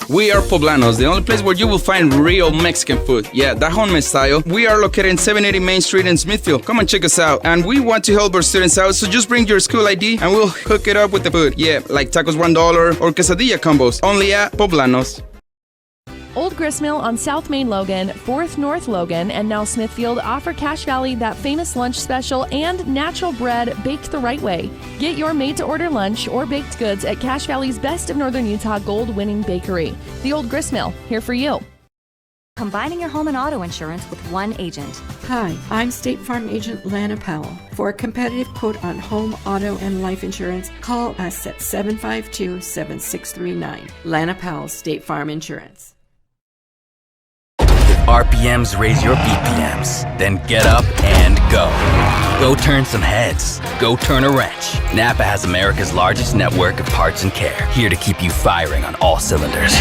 [SPEAKER 11] We are Poblanos, the only place where you will find real Mexican food. Yeah, that home style. We are located in 780 Main Street in Smithfield. Come and check us out. And we want to help our students out, so just bring your school ID and we'll hook it up with the food. Yeah, like tacos $1 or quesadilla combos. Only at Poblanos.
[SPEAKER 13] Old Gristmill on South Main Logan, 4th North Logan, and now Smithfield offer Cache Valley that famous lunch special and natural bread baked the right way. Get your made-to-order lunch or baked goods at Cache Valley's Best of Northern Utah gold-winning bakery. The Old Gristmill, here for you.
[SPEAKER 14] Combining your home and auto insurance with one agent.
[SPEAKER 15] Hi, I'm State Farm Agent Lana Powell. For a competitive quote on home, auto, and life insurance, call us at 752-7639. Lana Powell, State Farm Insurance.
[SPEAKER 16] RPMs raise your BPMs, then get up and go. Go turn some heads. Go turn a wrench. Napa has America's largest network of parts and care, here to keep you firing on all cylinders.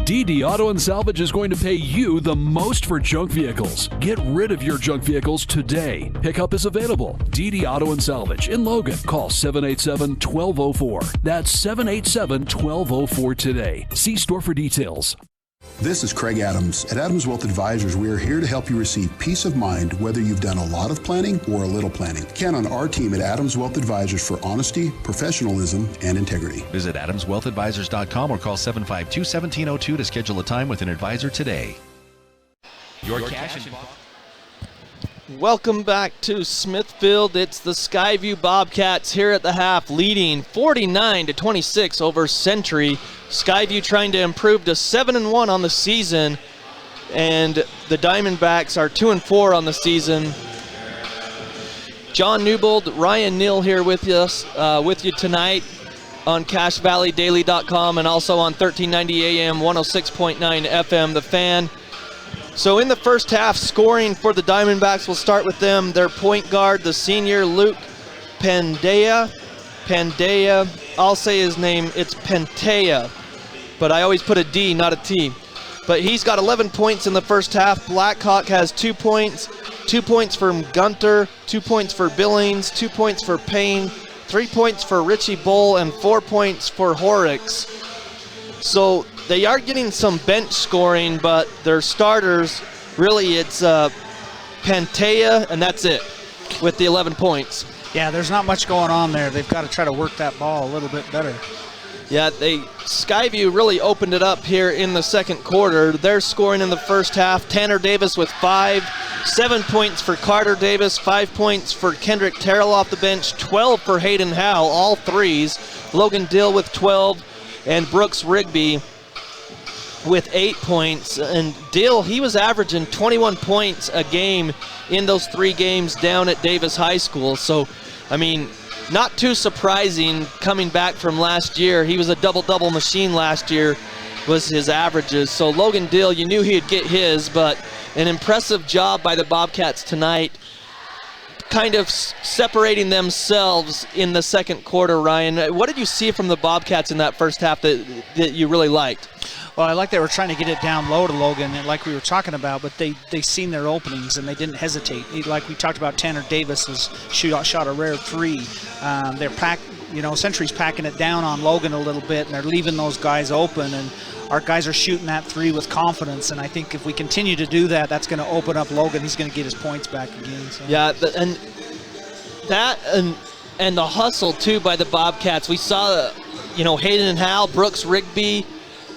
[SPEAKER 9] DD Auto and Salvage is going to pay you the most for junk vehicles. Get rid of your junk vehicles today. Pickup is available. DD Auto and Salvage in Logan. Call 787-1204. That's 787-1204 today. See store for details.
[SPEAKER 17] This is Craig Adams. At Adams Wealth Advisors, we are here to help you receive peace of mind whether you've done a lot of planning or a little planning. Count on our team at Adams Wealth Advisors for honesty, professionalism, and integrity.
[SPEAKER 1] Visit AdamsWealthAdvisors.com or call 752-1702 to schedule a time with an advisor today. Your Cache and
[SPEAKER 2] Welcome back to Smithfield. It's the Skyview Bobcats here at the half, leading 49-26 over Century. Skyview trying to improve to 7-1 on the season, and the Diamondbacks are 2-4 on the season. John Newbold, Ryan Neal here with you tonight on CacheValleyDaily.com and also on 1390 AM, 106.9 FM, The Fan. So in the first half, scoring for the Diamondbacks, we'll start with them. Their point guard, the senior Luke Pandea, I'll say his name, it's Pentea, but I always put a D, not a T. But he's got 11 points in the first half. Blackhawk has 2 points, 2 points from Gunter, 2 points for Billings, 2 points for Payne, 3 points for Richie Bull, and 4 points for Horrocks. So they are getting some bench scoring, but their starters, really it's Pantea, and that's it with the 11 points.
[SPEAKER 12] Yeah, there's not much going on there. They've got to try to work that ball a little bit better.
[SPEAKER 2] Yeah, Skyview really opened it up here in the second quarter. They're scoring in the first half. Tanner Davis with 5, 7 points for Carter Davis, 5 points for Kendrick Terrell off the bench, 12 for Hayden Howell, all threes. Logan Dill with 12, and Brooks Rigby with 8 points. And Dill, he was averaging 21 points a game in those 3 games down at Davis High School. So, I mean, not too surprising coming back from last year. He was a double-double machine last year, was his averages. So Logan Dill, you knew he'd get his, but an impressive job by the Bobcats tonight, kind of separating themselves in the second quarter. Ryan, what did you see from the Bobcats in that first half that you really liked?
[SPEAKER 12] Well, I like they were trying to get it down low to Logan, and like we were talking about, but they seen their openings and they didn't hesitate. Like we talked about, Tanner Davis was shot a rare 3. They're Century's packing it down on Logan a little bit, and they're leaving those guys open, and our guys are shooting that 3 with confidence. And I think if we continue to do that, that's going to open up Logan. He's going to get his points back again. So.
[SPEAKER 2] Yeah, and that and the hustle too by the Bobcats. We saw, Hayden and Howell, Brooks Rigby,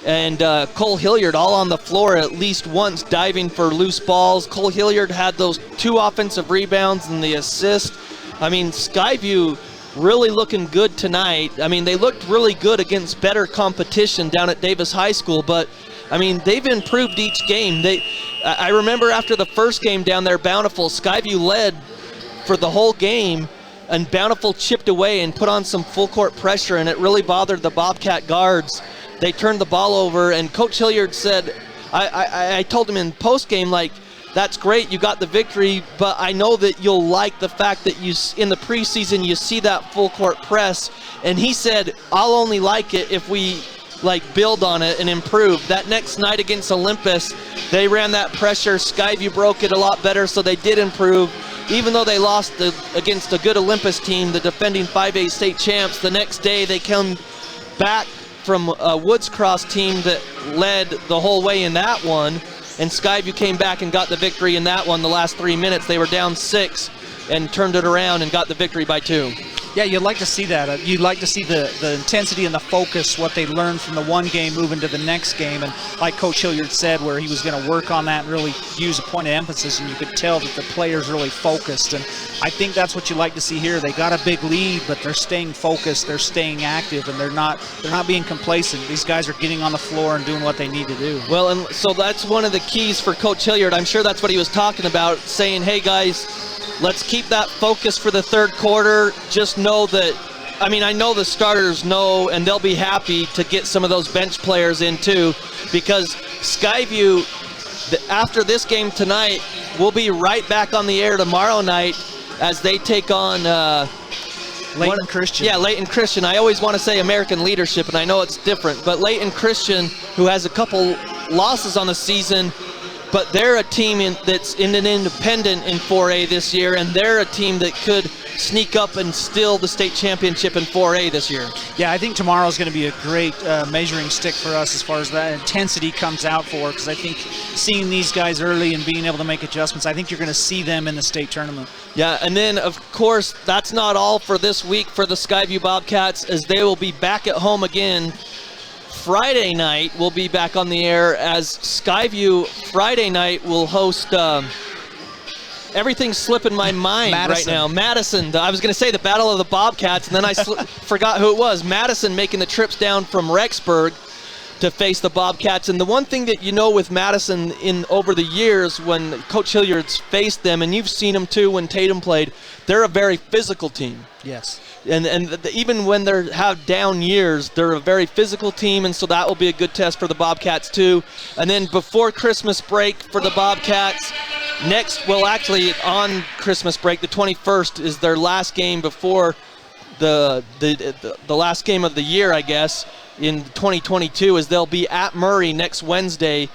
[SPEAKER 2] and Cole Hilliard all on the floor at least once diving for loose balls. Cole Hilliard had those 2 offensive rebounds and the assist. I mean, Skyview really looking good tonight. I mean, they looked really good against better competition down at Davis High School, but I mean, they've improved each game. I remember after the first game down there, Bountiful, Skyview led for the whole game, and Bountiful chipped away and put on some full court pressure, and it really bothered the Bobcat guards. They turned the ball over, and Coach Hilliard said, I told him in post-game, like, that's great, you got the victory, but I know that you'll like the fact that in the preseason you see that full court press. And he said, I'll only like it if we build on it and improve. That next night against Olympus, they ran that pressure. Skyview broke it a lot better, so they did improve. Even though they lost against a good Olympus team, the defending 5A state champs, the next day they come back from a Woods Cross team that led the whole way in that one, and Skyview came back and got the victory in that one. The last 3 minutes, they were down 6 and turned it around and got the victory by 2.
[SPEAKER 12] Yeah, you'd like to see that. You'd like to see the intensity and the focus, what they learned from the one game moving to the next game. And like Coach Hilliard said, where he was going to work on that and really use a point of emphasis, and you could tell that the players really focused. And I think that's what you like to see here. They got a big lead, but they're staying focused, they're staying active, and they're not being complacent. These guys are getting on the floor and doing what they need to do.
[SPEAKER 2] Well, and so that's one of the keys for Coach Hilliard. I'm sure that's what he was talking about, saying, hey guys, let's keep that focus for the third quarter. Just know that, I know the starters know, and they'll be happy to get some of those bench players in too, because Skyview, after this game tonight, will be right back on the air tomorrow night as they take on
[SPEAKER 12] Layton Christian.
[SPEAKER 2] Yeah, Layton Christian. I always want to say American Leadership, and I know it's different, but Layton Christian, who has a couple losses on the season, but they're a team that's in an independent in 4A this year, and they're a team that could sneak up and steal the state championship in 4A this year.
[SPEAKER 12] Yeah, I think tomorrow's going to be a great measuring stick for us as far as that intensity comes out for, because I think seeing these guys early and being able to make adjustments, I think you're going to see them in the state tournament.
[SPEAKER 2] Yeah, and then, of course, that's not all for this week for the Skyview Bobcats, as they will be back at home again. Friday night we'll be back on the air, as Skyview Friday night will host everything's slipping my mind right now. Madison. I was going to say the Battle of the Bobcats, and then I forgot who it was. Madison making the trips down from Rexburg to face the Bobcats. And the one thing that you know with Madison over the years when Coach Hilliard's faced them, and you've seen them too when Tatum played, they're a very physical team.
[SPEAKER 12] Yes.
[SPEAKER 2] And even when they have down years, they're a very physical team, and so that will be a good test for the Bobcats too. And then before Christmas break for the Bobcats, actually on Christmas break, the 21st is their last game before the last game of the year, I guess, in 2022, as they'll be at Murray next Wednesday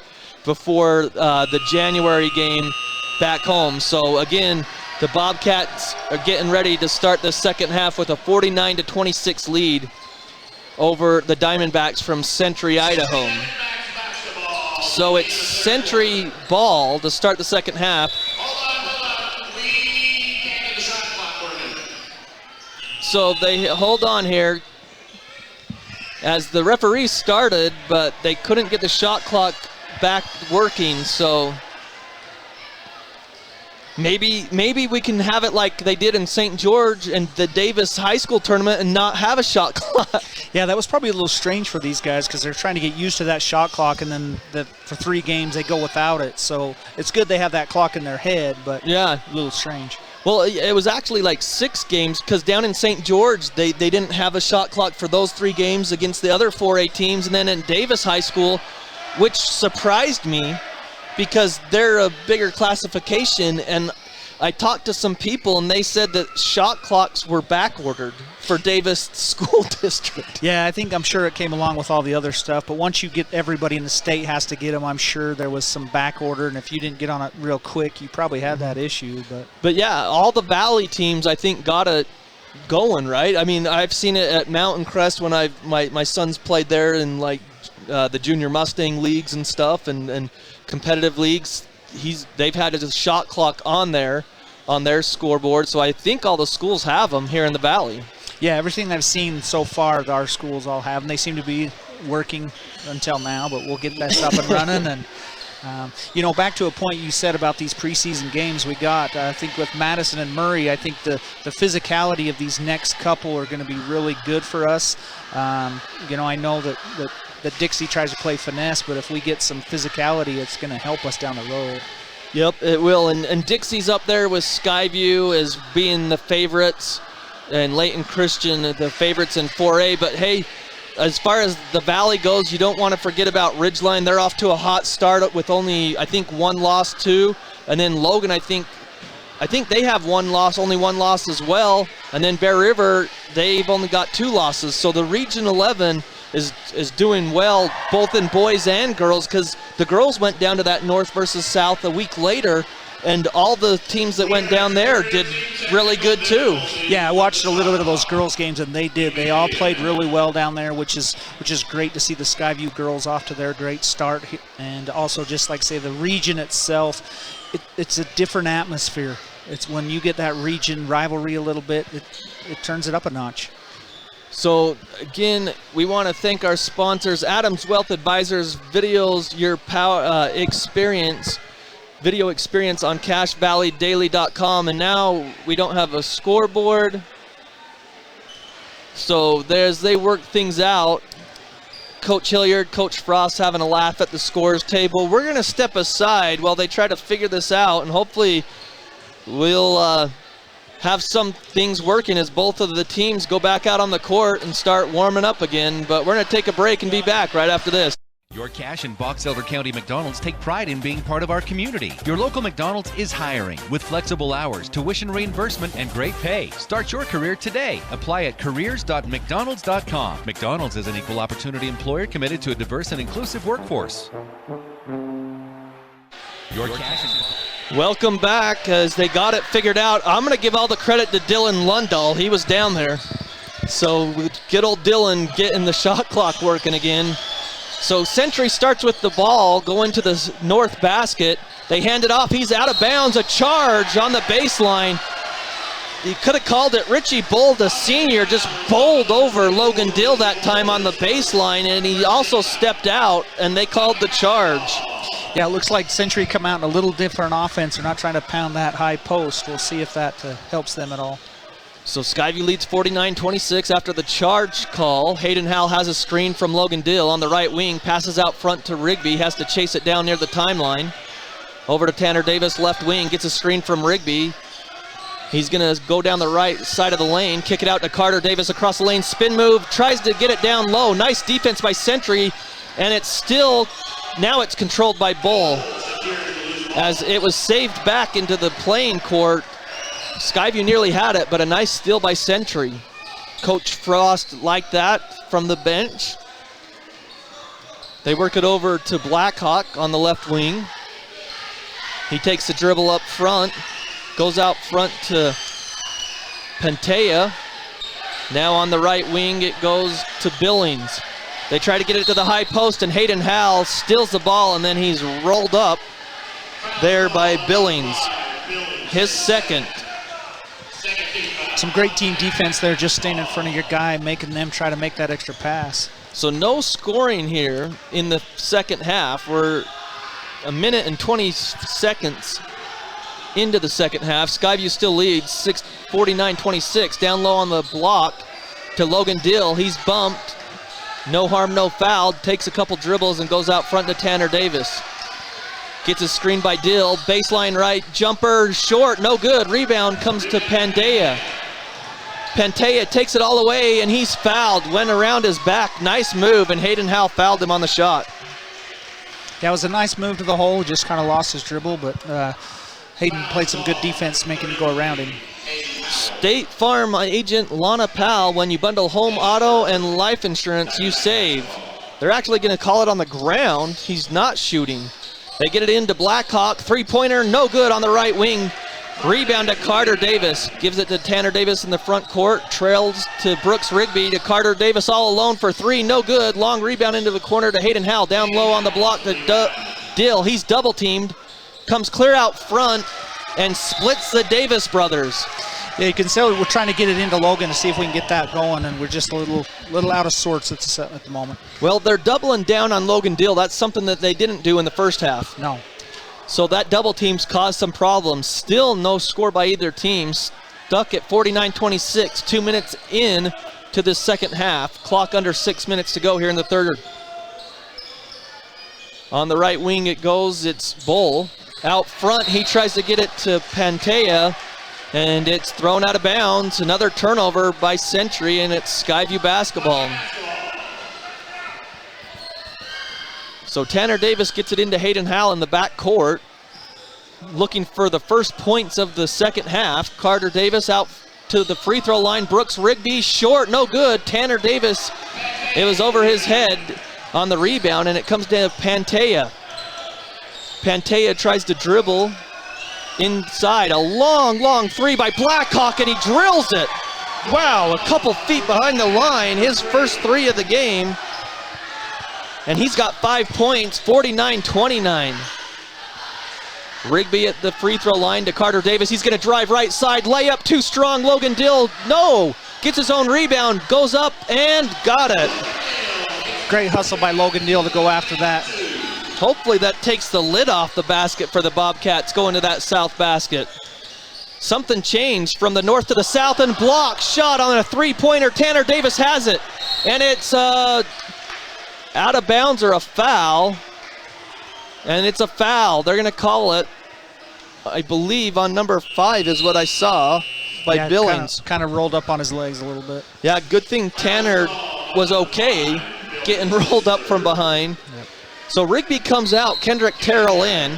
[SPEAKER 2] before the January game back home. So again, the Bobcats are getting ready to start the second half with a 49-26 lead over the Diamondbacks from Century, Idaho. So it's Century ball to start the second half. So they hold on here as the referee started, but they couldn't get the shot clock back working, so maybe we can have it like they did in St. George and the Davis High School tournament and not have a shot clock.
[SPEAKER 12] Yeah, that was probably a little strange for these guys because they're trying to get used to that shot clock, and then for 3 games they go without it. So it's good they have that clock in their head, but
[SPEAKER 2] yeah,
[SPEAKER 12] a little strange.
[SPEAKER 2] Well, it was actually like 6 games because down in St. George, they didn't have a shot clock for those 3 games against the other 4A teams. And then in Davis High School, which surprised me because they're a bigger classification. And I talked to some people, and they said that shot clocks were back-ordered for Davis School District.
[SPEAKER 12] Yeah, I'm sure it came along with all the other stuff. But once you get everybody in the state has to get them, I'm sure there was some back order. And if you didn't get on it real quick, you probably had that issue.
[SPEAKER 2] But yeah, all the Valley teams, I think, got it going, right? I mean, I've seen it at Mountain Crest when my sons played there in like the Junior Mustang leagues and stuff and competitive leagues. They've had a shot clock on there on their scoreboard, so I think all the schools have them here in the Valley.
[SPEAKER 12] Yeah, everything I've seen so far, our schools all have, and they seem to be working until now, but we'll get that up and running. And back to a point you said about these preseason games we got, I think with Madison and Murray, I think the physicality of these next couple are going to be really good for us. I know that Dixie tries to play finesse, but if we get some physicality, it's going to help us down the road.
[SPEAKER 2] Yep, it will. And Dixie's up there with Skyview as being the favorites, and Layton Christian the favorites in 4A. But hey, as far as the Valley goes, you don't want to forget about Ridgeline. They're off to a hot start with only, I think, 1 loss, 2. And then Logan, I think they have 1 loss, only 1 loss as well. And then Bear River, they've only got 2 losses. So the Region 11 is doing well, both in boys and girls, because the girls went down to that North versus South a week later, and all the teams that went down there did really good too.
[SPEAKER 12] Yeah, I watched a little bit of those girls games, and they all played really well down there, which is great to see the Skyview girls off to their great start. And also, just like say, the region itself, it's a different atmosphere. It's when you get that region rivalry a little bit, it turns it up a notch.
[SPEAKER 2] So again, we want to thank our sponsors, Adams Wealth Advisors, videos your power experience. Video experience on CashValleyDaily.com, and now we don't have a scoreboard. So they work things out. Coach Hilliard, Coach Frost having a laugh at the scores table. We're going to step aside while they try to figure this out, and hopefully we'll have some things working as both of the teams go back out on the court and start warming up again. But we're going to take a break and be back right after this.
[SPEAKER 1] Your Cache and Box Elder County McDonald's take pride in being part of our community. Your local McDonald's is hiring with flexible hours, tuition reimbursement, and great pay. Start your career today. Apply at careers.mcdonalds.com. McDonald's is an equal opportunity employer committed to a diverse and inclusive workforce. Your Cache.
[SPEAKER 2] Welcome back as they got it figured out. I'm going to give all the credit to Dylan Lundahl. He was down there. So good old Dylan getting the shot clock working again. So Century starts with the ball going to the north basket. They hand it off. He's out of bounds. A charge on the baseline. He could have called it. Richie Bull, the senior, just bowled over Logan Dill that time on the baseline, and he also stepped out, and they called the charge.
[SPEAKER 12] Yeah, it looks like Century come out in a little different offense. They're not trying to pound that high post. We'll see if that helps them at all.
[SPEAKER 2] So Skyview leads 49-26 after the charge call. Hayden Howell has a screen from Logan Dill on the right wing, passes out front to Rigby, has to chase it down near the timeline. Over to Tanner Davis, left wing, gets a screen from Rigby. He's going to go down the right side of the lane, kick it out to Carter Davis across the lane, spin move, tries to get it down low. Nice defense by Century, and now it's controlled by Bull. As it was saved back into the playing court. Skyview nearly had it, but a nice steal by Century. Coach Frost liked that from the bench. They work it over to Blackhawk on the left wing. He takes the dribble up front, goes out front to Pentea. Now on the right wing, it goes to Billings. They try to get it to the high post, and Hayden Howell steals the ball, and then he's rolled up there by Billings. His second.
[SPEAKER 12] Some great team defense there, just staying in front of your guy, making them try to make that extra pass.
[SPEAKER 2] So no scoring here in the second half. We're a minute and 20 seconds into the second half. Skyview still leads 49-26. Down low on the block to Logan Dill. He's bumped. No harm, no foul. Takes a couple dribbles and goes out front to Tanner Davis. Gets a screen by Dill. Baseline right. Jumper short. No good. Rebound comes to Pantea. Pantea takes it all away, and he's fouled. Went around his back. Nice move, and Hayden Howell fouled him on the shot.
[SPEAKER 12] Yeah, it was a nice move to the hole. Just kind of lost his dribble, but Hayden played some good defense, making him go around him.
[SPEAKER 2] State Farm agent Lana Powell, when you bundle home auto and life insurance, you save. They're actually going to call it on the ground. He's not shooting. They get it into Blackhawk. Three-pointer, no good on the right wing. Rebound to Carter Davis. Gives it to Tanner Davis in the front court. Trails to Brooks Rigby to Carter Davis all alone for three. No good. Long rebound into the corner to Hayden Howell. Down low on the block to Dill. He's double teamed. Comes clear out front and splits the Davis brothers.
[SPEAKER 12] Yeah, you can see we're trying to get it into Logan to see if we can get that going, and we're just a little out of sorts at the moment.
[SPEAKER 2] Well, they're doubling down on Logan Dill. That's something that they didn't do in the first half.
[SPEAKER 12] No.
[SPEAKER 2] So that double team's caused some problems. Still no score by either team. Stuck at 49-26, 2 minutes in to this second half. Clock under 6 minutes to go here in the third. On the right wing it goes, it's Bull. Out front, he tries to get it to Pantea, and it's thrown out of bounds. Another turnover by Century, and it's Skyview basketball. So Tanner Davis gets it into Hayden Howell in the back court, looking for the first points of the second half. Carter Davis out to the free throw line. Brooks Rigby short, no good. Tanner Davis, it was over his head on the rebound, and it comes down to Pantea. Pantea tries to dribble inside. A long three by Blackhawk, and he drills it. Wow, a couple feet behind the line. His first three of the game. And he's got 5 points, 49-29. Rigby at the free throw line to Carter Davis. He's going to drive right side. Layup too strong. Logan Dill, no. Gets his own rebound. Goes up and got it.
[SPEAKER 12] Great hustle by Logan Dill to go after that.
[SPEAKER 2] Hopefully that takes the lid off the basket for the Bobcats going to that south basket. Something changed from the north to the south, and block shot on a three-pointer. Tanner Davis has it. And it's out of bounds or a foul. And it's a foul. They're going to call it, I believe, on number 5 is what I saw by Billings.
[SPEAKER 12] Kind of rolled up on his legs a little bit.
[SPEAKER 2] Yeah, good thing Tanner was okay getting rolled up from behind.
[SPEAKER 12] Yep.
[SPEAKER 2] So Rigby comes out, Kendrick Terrell in.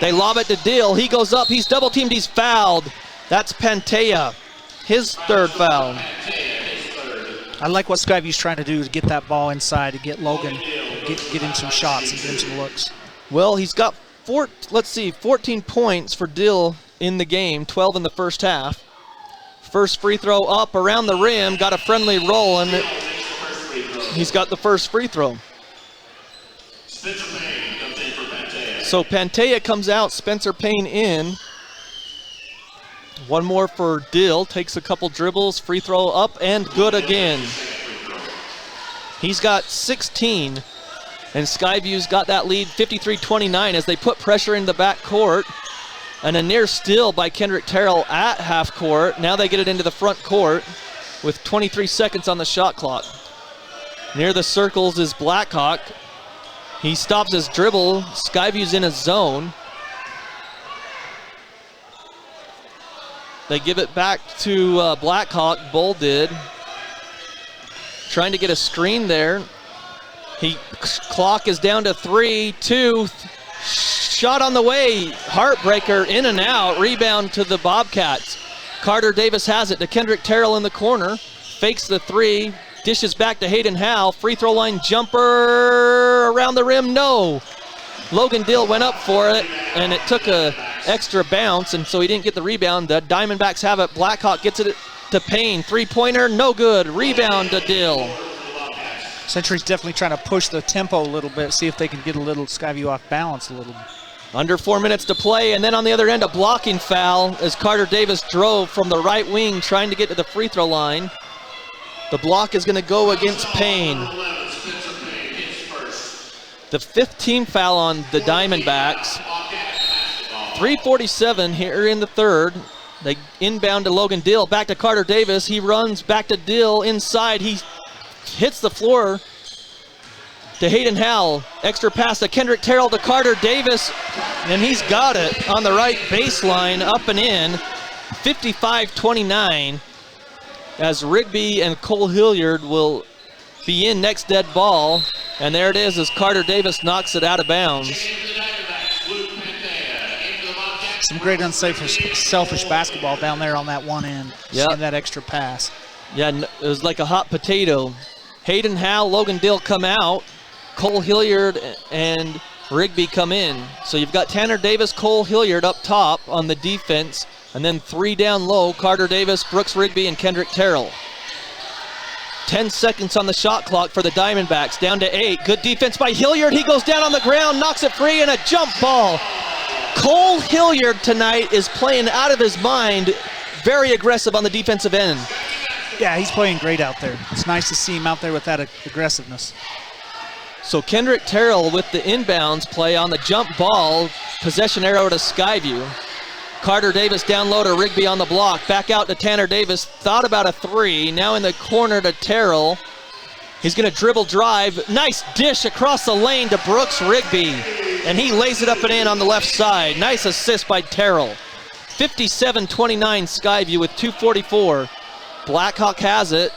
[SPEAKER 2] They lob it to Dill. He goes up, he's double teamed, he's fouled. That's Pantea, his third foul.
[SPEAKER 12] I like what Skyview's trying to do to get that ball inside, to get Logan, get him some shots and get him some looks.
[SPEAKER 2] Well, he's got 14 points for Dill in the game, 12 in the first half. First free throw up around the rim, got a friendly roll, and he's got the first free throw. So Pantea comes out, Spencer Payne in. One more for Dill, takes a couple dribbles, free throw up and good again. He's got 16, and Skyview's got that lead 53-29 as they put pressure in the back court. And a near steal by Kendrick Terrell at half court. Now they get it into the front court with 23 seconds on the shot clock. Near the circles is Blackhawk. He stops his dribble. Skyview's in a zone. They give it back to Blackhawk. Bull did. Trying to get a screen there. Clock is down to 3, 2. Shot on the way. Heartbreaker in and out. Rebound to the Bobcats. Carter Davis has it to Kendrick Terrell in the corner. Fakes the three. Dishes back to Hayden Howell. Free throw line jumper around the rim. No. Logan Dill went up for it, and it took a extra bounce, and so he didn't get the rebound. The Diamondbacks have it. Blackhawk gets it to Payne. Three-pointer, no good. Rebound to Dill.
[SPEAKER 12] Century's definitely trying to push the tempo a little bit, see if they can get a little Skyview off balance a little.
[SPEAKER 2] Under 4 minutes to play, and then on the other end, a blocking foul as Carter Davis drove from the right wing trying to get to the free throw line. The block is going to go against Payne. The 5th team foul on the Diamondbacks. 3:47 here in the third. They inbound to Logan Dill, back to Carter Davis. He runs back to Dill inside. He hits the floor to Hayden Howell. Extra pass to Kendrick Terrell to Carter Davis, and he's got it on the right baseline, up and in. 55-29 as Rigby and Cole Hilliard will be in next dead ball. And there it is as Carter Davis knocks it out of bounds.
[SPEAKER 12] Some great selfish basketball down there on that one end.
[SPEAKER 2] Yep.
[SPEAKER 12] Seeing that extra pass.
[SPEAKER 2] Yeah, it was like a hot potato. Hayden Howell, Logan Dill come out. Cole Hilliard and Rigby come in. So you've got Tanner Davis, Cole Hilliard up top on the defense, and then 3 down low, Carter Davis, Brooks Rigby, and Kendrick Terrell. 10 seconds on the shot clock for the Diamondbacks, down to 8. Good defense by Hilliard. He goes down on the ground, knocks it free, and a jump ball. Cole Hilliard tonight is playing out of his mind, very aggressive on the defensive end.
[SPEAKER 12] Yeah, he's playing great out there. It's nice to see him out there with that aggressiveness.
[SPEAKER 2] So Kendrick Terrell with the inbounds play on the jump ball, possession arrow to Skyview. Carter Davis down low to Rigby on the block, back out to Tanner Davis, thought about a 3, now in the corner to Terrell. He's going to dribble drive, nice dish across the lane to Brooks Rigby, and he lays it up and in on the left side. Nice assist by Terrell. 57-29 Skyview with 2:44. Blackhawk has it.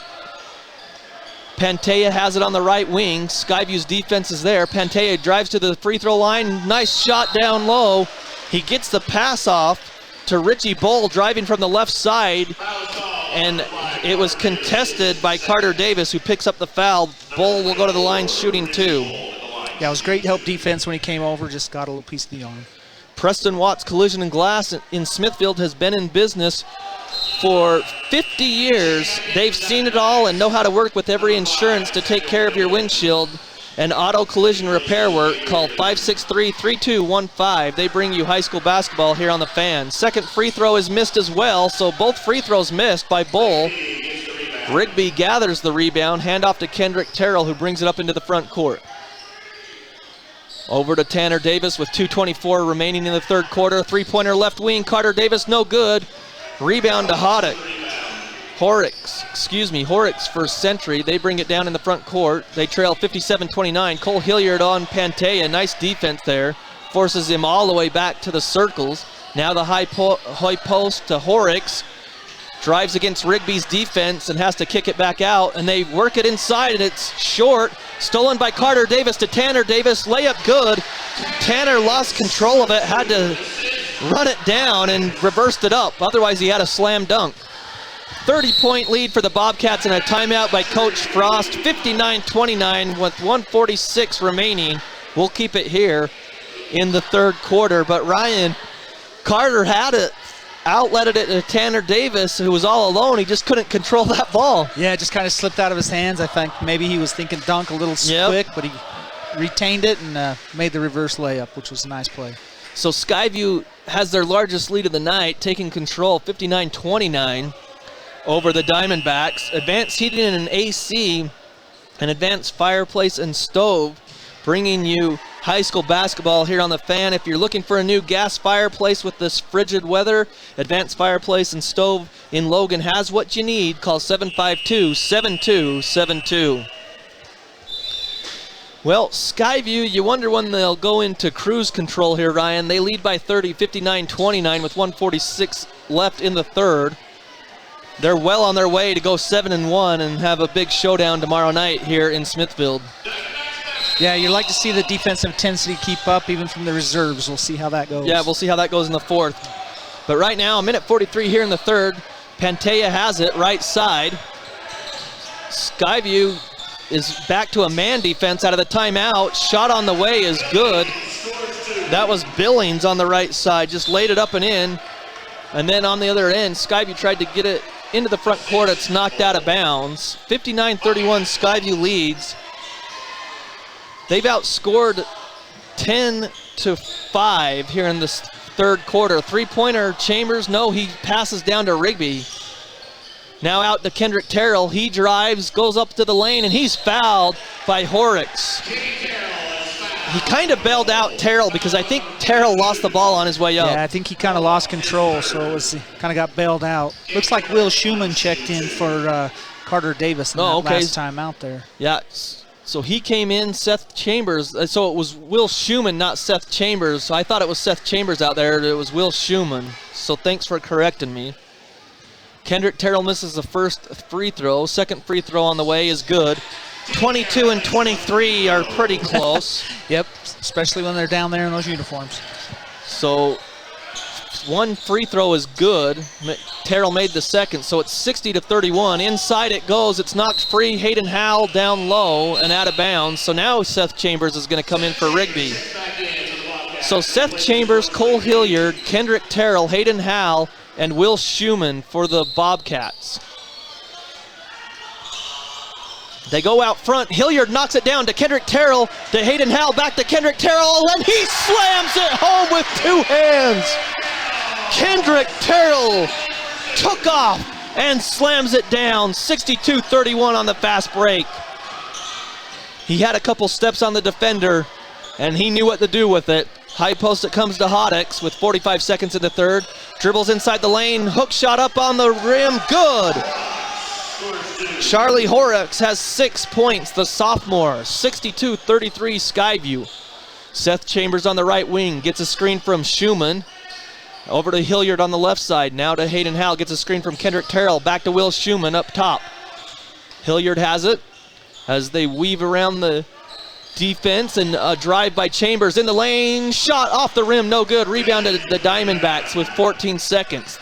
[SPEAKER 2] Pantea has it on the right wing. Skyview's defense is there. Pantea drives to the free throw line. Nice shot down low. He gets the pass off to Richie Bull driving from the left side, and it was contested by Carter Davis, who picks up the foul. Bull will go to the line shooting 2.
[SPEAKER 12] Yeah, it was great help defense when he came over, just got a little piece of the arm.
[SPEAKER 2] Preston Watts Collision and Glass in Smithfield has been in business for 50 years. They've seen it all and know how to work with every insurance to take care of your windshield and auto collision repair work. Call 563-3215. They bring you high school basketball here on the Fan. Second free throw is missed as well, so both free throws missed by Bull. Rigby gathers the rebound, handoff to Kendrick Terrell, who brings it up into the front court. Over to Tanner Davis with 2:24 remaining in the third quarter. Three-pointer left wing, Carter Davis, no good. Rebound to Horrocks for Century. They bring it down in the front court. They trail 57-29. Cole Hilliard on Pantea. Nice defense there. Forces him all the way back to the circles. Now the high post to Horrocks. Drives against Rigby's defense and has to kick it back out. And they work it inside, and it's short. Stolen by Carter Davis to Tanner Davis. Layup good. Tanner lost control of it. Had to run it down and reversed it up. Otherwise, he had a slam dunk. 30-point lead for the Bobcats and a timeout by Coach Frost. 59-29 with 1:46 remaining. We'll keep it here in the third quarter. But Ryan, Carter had it, outletted it to Tanner Davis, who was all alone. He just couldn't control that ball.
[SPEAKER 12] Yeah, it just kind of slipped out of his hands. I think maybe he was thinking dunk a little quick, but he retained it and made the reverse layup, which was a nice play.
[SPEAKER 2] So Skyview has their largest lead of the night, taking control 59-29 over the Diamondbacks. Advanced Heating and AC and Advanced Fireplace and Stove bringing you high school basketball here on the Fan. If you're looking for a new gas fireplace with this frigid weather, Advanced Fireplace and Stove in Logan has what you need. Call 752-7272. Well, Skyview, you wonder when they'll go into cruise control here, Ryan. They lead by 30, 59-29 with 1:46 left in the third. They're well on their way to go 7-1 and have a big showdown tomorrow night here in Smithfield.
[SPEAKER 12] Yeah, you'd like to see the defensive intensity keep up even from the reserves. We'll see how that goes.
[SPEAKER 2] Yeah, we'll see how that goes in the fourth. But right now, a minute 43 here in the third. Pantea has it right side. Skyview is back to a man defense out of the timeout. Shot on the way is good. That was Billings on the right side. Just laid it up and in. And then on the other end, Skyview tried to get it into the front court. It's knocked out of bounds. 59-31, Skyview leads. They've outscored 10-5 here in this third quarter. Three-pointer, Chambers, no, he passes down to Rigby. Now out to Kendrick Terrell. He drives, goes up to the lane, and he's fouled by Horrocks. He kind of bailed out Terrell because I think Terrell lost the ball on his way up.
[SPEAKER 12] Yeah, I think he kind of lost control, so he kind of got bailed out. Looks like Will Schumann checked in for Carter Davis in last time out there.
[SPEAKER 2] Yeah, so he came in, Seth Chambers. So it was Will Schumann, not Seth Chambers. So I thought it was Seth Chambers out there. It was Will Schumann. So thanks for correcting me. Kendrick Terrell misses the first free throw. Second free throw on the way is good. 22 and 23 are pretty close.
[SPEAKER 12] Yep, especially when they're down there in those uniforms.
[SPEAKER 2] So one free throw is good. Terrell made the second, so it's 60-31. Inside it goes. It's knocked free. Hayden Howell down low and out of bounds. So now Seth Chambers is going to come in for Rigby. So Seth Chambers, Cole Hilliard, Kendrick Terrell, Hayden Howell, and Will Schumann for the Bobcats. They go out front. Hilliard knocks it down to Kendrick Terrell, to Hayden Howell, back to Kendrick Terrell, and he slams it home with two hands. Kendrick Terrell took off and slams it down, 62-31 on the fast break. He had a couple steps on the defender, and he knew what to do with it. High post, it comes to Hodix with 45 seconds in the third. Dribbles inside the lane, hook shot up on the rim, good. Charlie Horrocks has 6 points, the sophomore, 62-33 Skyview. Seth Chambers on the right wing, gets a screen from Schumann. Over to Hilliard on the left side, now to Hayden Howell, gets a screen from Kendrick Terrell, back to Will Schumann up top. Hilliard has it as they weave around the defense, and a drive by Chambers in the lane, shot off the rim, no good. Rebound to the Diamondbacks with 14 seconds.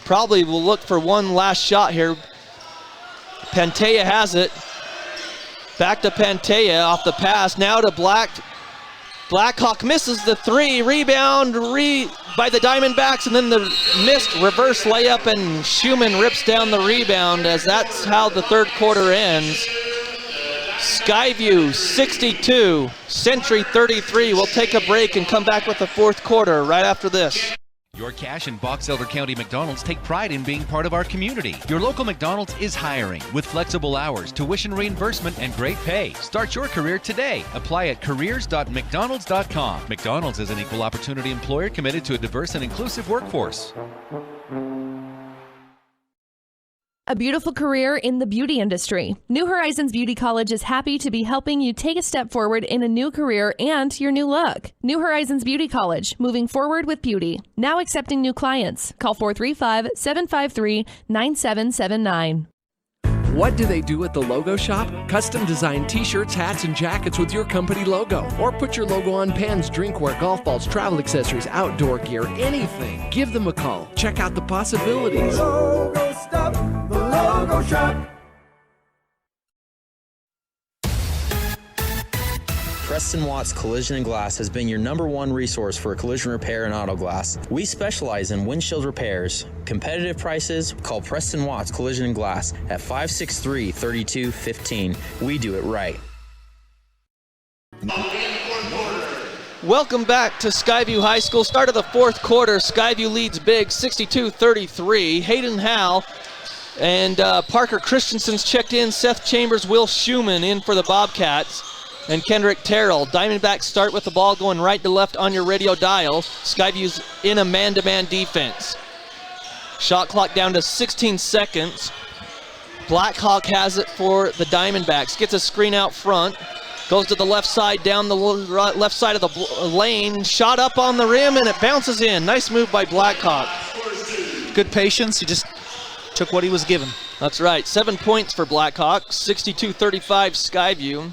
[SPEAKER 2] Probably will look for one last shot here. Pantea has it. Back to Pantea off the pass, now to Blackhawk misses the three, rebound by the Diamondbacks, and then the missed reverse layup, and Schumann rips down the rebound as that's how the third quarter ends. Skyview 62, Century 33. We'll take a break and come back with the fourth quarter right after this.
[SPEAKER 1] Your Cache and Box Elder County McDonald's take pride in being part of our community. Your local McDonald's is hiring with flexible hours, tuition reimbursement, and great pay. Start your career today. Apply at careers.mcdonalds.com. McDonald's is an equal opportunity employer committed to a diverse and inclusive workforce.
[SPEAKER 13] A beautiful career in the beauty industry. New Horizons Beauty College is happy to be helping you take a step forward in a new career and your new look. New Horizons Beauty College, moving forward with beauty. Now accepting new clients. Call 435-753-9779.
[SPEAKER 3] What do they do at the Logo Shop? Custom design t-shirts, hats, and jackets with your company logo. Or put your logo on pens, drinkware, golf balls, travel accessories, outdoor gear, anything. Give them a call. Check out the possibilities.
[SPEAKER 4] Logo stuff, the Logo Shop.
[SPEAKER 5] Preston Watts Collision and Glass has been your #1 resource for collision repair and auto glass. We specialize in windshield repairs. Competitive prices, call Preston Watts Collision and Glass at 563-3215. We do it right.
[SPEAKER 2] Welcome back to Skyview High School. Start of the fourth quarter. Skyview leads big, 62-33. Hayden Howell and Parker Christensen's checked in. Seth Chambers, Will Schumann in for the Bobcats. And Kendrick Terrell. Diamondbacks start with the ball going right to left on your radio dial. Skyview's in a man-to-man defense. Shot clock down to 16 seconds. Blackhawk has it for the Diamondbacks. Gets a screen out front. Goes to the left side, down the left side of the lane. Shot up on the rim, and it bounces in. Nice move by Blackhawk.
[SPEAKER 12] Good patience. He just took what he was given.
[SPEAKER 2] That's right. 7 points for Blackhawk. 62-35 Skyview.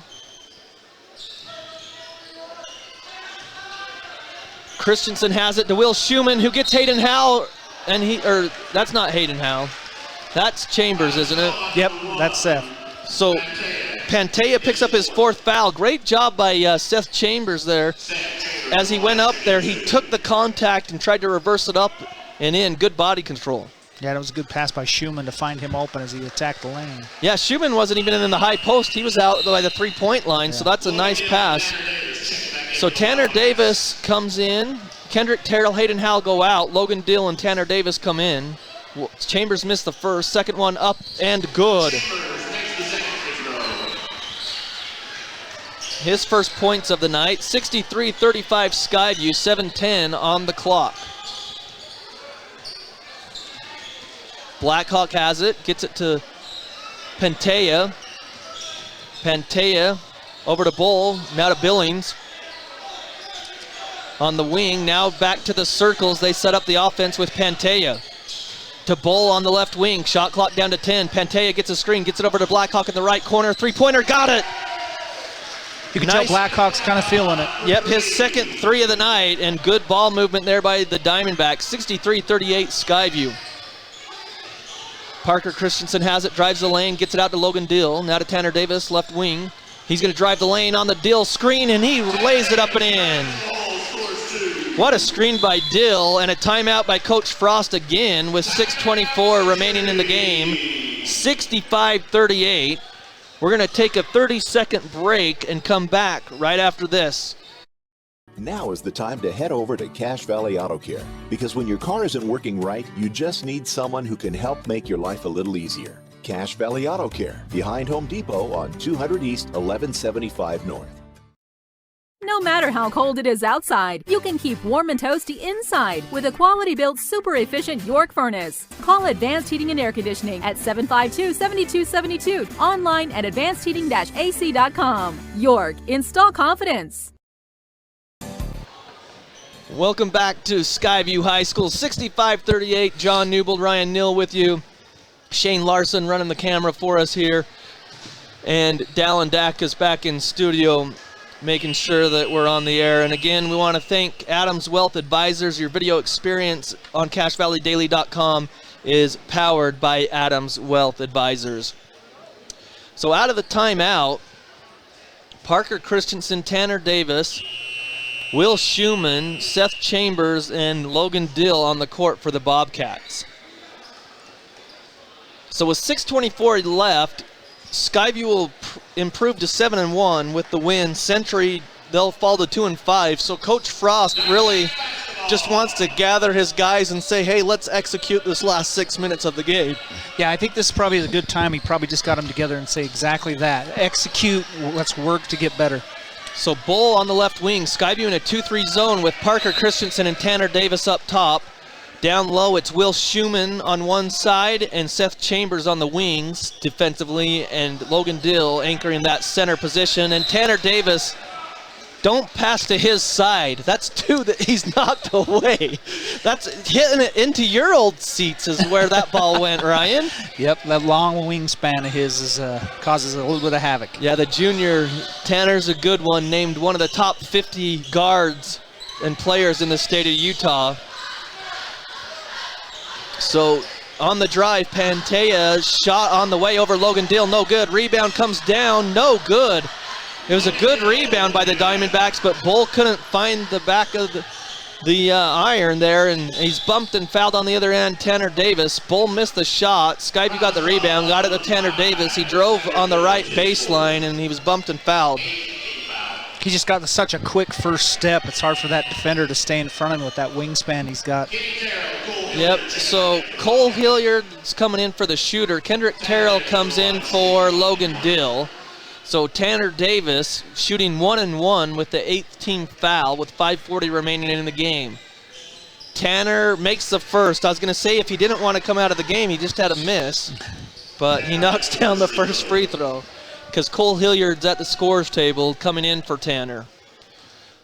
[SPEAKER 2] Christensen has it to Will Schumann, who gets Hayden Howell, and that's not Hayden Howell. That's Chambers, isn't it?
[SPEAKER 12] Yep, that's Seth.
[SPEAKER 2] So Pantea picks up his fourth foul. Great job by Seth Chambers there. As he went up there, he took the contact and tried to reverse it up and in. Good body control.
[SPEAKER 12] Yeah, that was a good pass by Schumann to find him open as he attacked the lane.
[SPEAKER 2] Yeah, Schumann wasn't even in the high post. He was out by the three-point line, so that's a nice pass. So Tanner Davis comes in. Kendrick Terrell, Hayden Howell go out. Logan Dill and Tanner Davis come in. Chambers missed the first. Second one up and good. His first points of the night. 63-35 Skyview, 7:10 on the clock. Blackhawk has it, gets it to Pantea. Pantea over to Bull, now to Billings. On the wing, now back to the circles. They set up the offense with Pantea. To Bull on the left wing, shot clock down to 10. Pantea gets a screen, gets it over to Blackhawk in the right corner. Three-pointer, got it!
[SPEAKER 12] You can tell Blackhawk's kind of feeling it.
[SPEAKER 2] Yep, his second three of the night, and good ball movement there by the Diamondbacks. 63-38 Skyview. Parker Christensen has it, drives the lane, gets it out to Logan Dill. Now to Tanner Davis, left wing. He's going to drive the lane on the Dill screen, and he lays it up and in. What a screen by Dill, and a timeout by Coach Frost again with 6:24 remaining in the game. 65-38. We're going to take a 30-second break and come back right after this.
[SPEAKER 6] Now is the time to head over to Cache Valley Auto Care, because when your car isn't working right, you just need someone who can help make your life a little easier. Cache Valley Auto Care, behind Home Depot on 200 East, 1175 North.
[SPEAKER 7] No matter how cold it is outside, you can keep warm and toasty inside with a quality-built, super-efficient York furnace. Call Advanced Heating and Air Conditioning at 752-7272. Online at advancedheating-ac.com. York, install confidence.
[SPEAKER 2] Welcome back to Skyview High School. 65-38, John Newbold, Ryan Nill with you. Shane Larson running the camera for us here. And Dallin Dack is back in studio making sure that we're on the air. And again, we want to thank Adams Wealth Advisors. Your video experience on CacheValleyDaily.com is powered by Adams Wealth Advisors. So out of the timeout, Parker Christensen, Tanner Davis, Will Schumann, Seth Chambers, and Logan Dill on the court for the Bobcats. So with 6:24 left, Skyview will improve to 7-1 with the win. Century, they'll fall to 2-5. So Coach Frost really just wants to gather his guys and say, hey, let's execute this last 6 minutes of the game.
[SPEAKER 12] Yeah, I think this probably is a good time. He probably just got them together and say exactly that. Execute, let's work to get better.
[SPEAKER 2] So Bull on the left wing, Skyview in a 2-3 zone with Parker Christensen and Tanner Davis up top. Down low, it's Will Schumann on one side and Seth Chambers on the wings defensively, and Logan Dill anchoring that center position. And Tanner Davis, don't pass to his side. That's two that he's knocked away. That's hitting it into your old seats is where that ball went, Ryan.
[SPEAKER 12] Yep, that long wingspan of his is, causes a little bit of havoc.
[SPEAKER 2] Yeah, the junior Tanner's a good one, named one of the top 50 guards and players in the state of Utah. So on the drive, Pantea shot on the way over Logan Dill, no good. Rebound comes down, no good. It was a good rebound by the Diamondbacks, but Bull couldn't find the back of the iron there, and he's bumped and fouled on the other end, Tanner Davis. Bull missed the shot. Skyview got the rebound, got it to Tanner Davis. He drove on the right baseline, and he was bumped and fouled.
[SPEAKER 12] He just got such a quick first step. It's hard for that defender to stay in front of him with that wingspan he's got.
[SPEAKER 2] Yep, so Cole Hilliard is coming in for the shooter. Kendrick Terrell comes in for Logan Dill. So Tanner Davis shooting 1-1 with the 8th team foul with 5:40 remaining in the game. Tanner makes the first. I was going to say if he didn't want to come out of the game, he just had a miss. But he knocks down the first free throw because Cole Hilliard's at the scores table coming in for Tanner.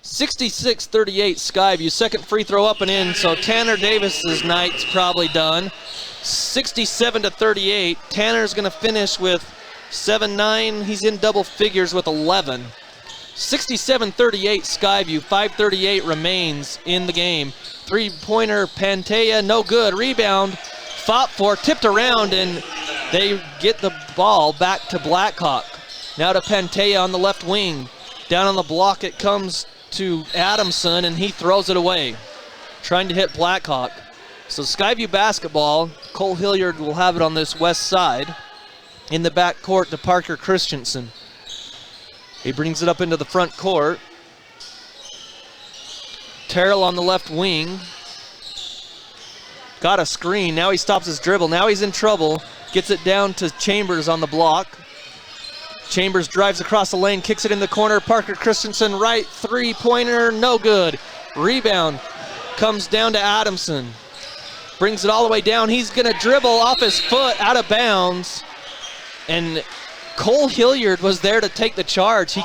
[SPEAKER 2] 66-38 Skyview. Second free throw up and in, so Tanner Davis's night's probably done. 67-38. Tanner's going to finish with 7-9. He's in double figures with 11. 67-38 Skyview. 5:38 remains in the game. Three-pointer Pantea, no good. Rebound, fought for, tipped around, and they get the ball back to Blackhawk. Now to Pantea on the left wing. Down on the block it comes to Adamson, and he throws it away, trying to hit Blackhawk. So Skyview basketball. Cole Hilliard will have it on this west side. In the back court to Parker Christensen. He brings it up into the front court. Terrell on the left wing. Got a screen. Now he stops his dribble. Now he's in trouble. Gets it down to Chambers on the block. Chambers drives across the lane, kicks it in the corner. Parker Christensen right, three-pointer, no good. Rebound comes down to Adamson. Brings it all the way down. He's going to dribble off his foot, out of bounds. And Cole Hilliard was there to take the charge.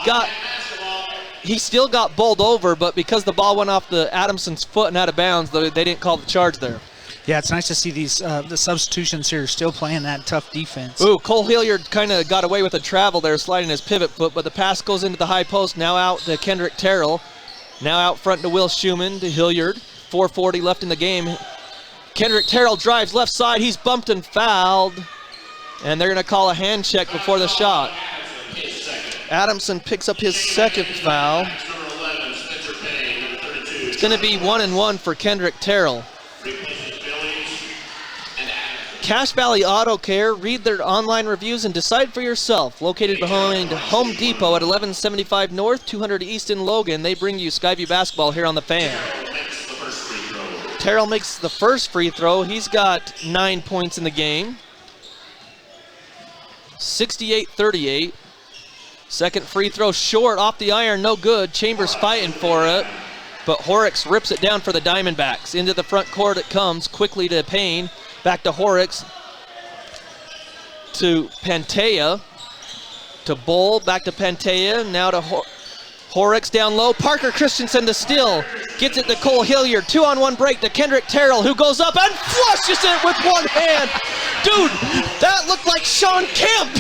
[SPEAKER 2] He still got bowled over, but because the ball went off the Adamson's foot and out of bounds, they didn't call the charge there.
[SPEAKER 12] Yeah, it's nice to see these the substitutions here still playing that tough defense.
[SPEAKER 2] Ooh, Cole Hilliard kind of got away with a travel there, sliding his pivot foot, but the pass goes into the high post. Now out to Kendrick Terrell. Now out front to Will Schumann to Hilliard. 4:40 left in the game. Kendrick Terrell drives left side. He's bumped and fouled. And they're going to call a hand check before the shot. Adamson picks up his second foul. It's going to be 1-1 for Kendrick Terrell. Cache Valley Auto Care. Read their online reviews and decide for yourself. Located behind Home Depot at 1175 North, 200 East in Logan. They bring you Skyview basketball here on the Fan. Terrell makes the first free throw. He's got 9 points in the game. 68-38. Second free throw short, off the iron, no good. Chambers fighting for it, but Horrocks rips it down for the Diamondbacks. Into the front court it comes, quickly to Payne. Back to Horrocks, to Pantea, to Bull, back to Pantea, now to Horrocks down low. Parker Christensen to steal, gets it to Cole Hilliard. 2-on-1 break to Kendrick Terrell, who goes up and flushes it with one hand. Dude, that looked like Sean Kemp.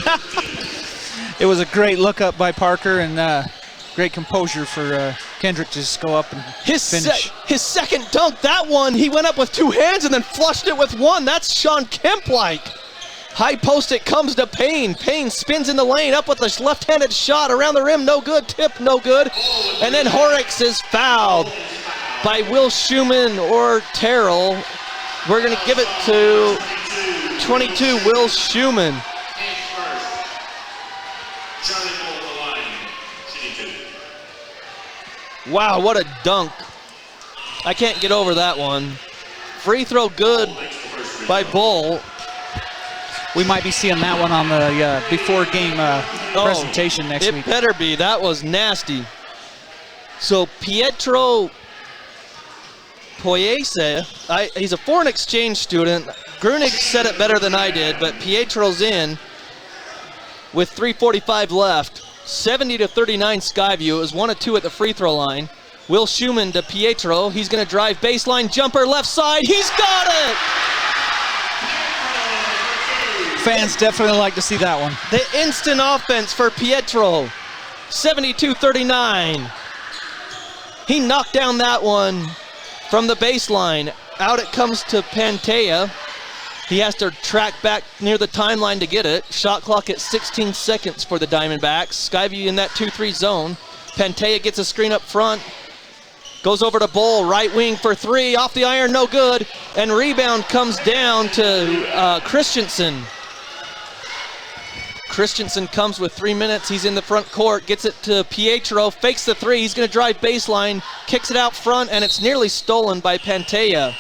[SPEAKER 12] It was a great look up by Parker and great composure for Kendrick to just go up and finish.
[SPEAKER 2] His second dunk, that one, he went up with two hands and then flushed it with one. That's Sean Kemp-like. High post, it comes to Payne. Payne spins in the lane, up with a left-handed shot around the rim, no good, tip, no good. And then Horrocks is fouled by Will Schumann or Terrell. We're gonna give it to 22, Will Schumann. Wow, what a dunk. I can't get over that one. Free throw good by Bull.
[SPEAKER 12] We might be seeing that one on the before game presentation next week.
[SPEAKER 2] It better be. That was nasty. So Pietro Poyese, he's a foreign exchange student. Grunig said it better than I did, but Pietro's in with 3:45 left. 70-39 Skyview. It was 1 of 2 at the free throw line. Will Schumann to Pietro. He's going to drive baseline jumper left side. He's got it!
[SPEAKER 12] Fans definitely like to see that one.
[SPEAKER 2] The instant offense for Pietro. 72-39. He knocked down that one from the baseline. Out it comes to Pantea. He has to track back near the timeline to get it. Shot clock at 16 seconds for the Diamondbacks. Skyview in that 2-3 zone. Pantea gets a screen up front. Goes over to Bull, right wing for three. Off the iron, no good. And rebound comes down to Christensen. Christensen comes with 3 minutes. He's in the front court. Gets it to Pietro. Fakes the three. He's going to drive baseline. Kicks it out front, and it's nearly stolen by Pantea.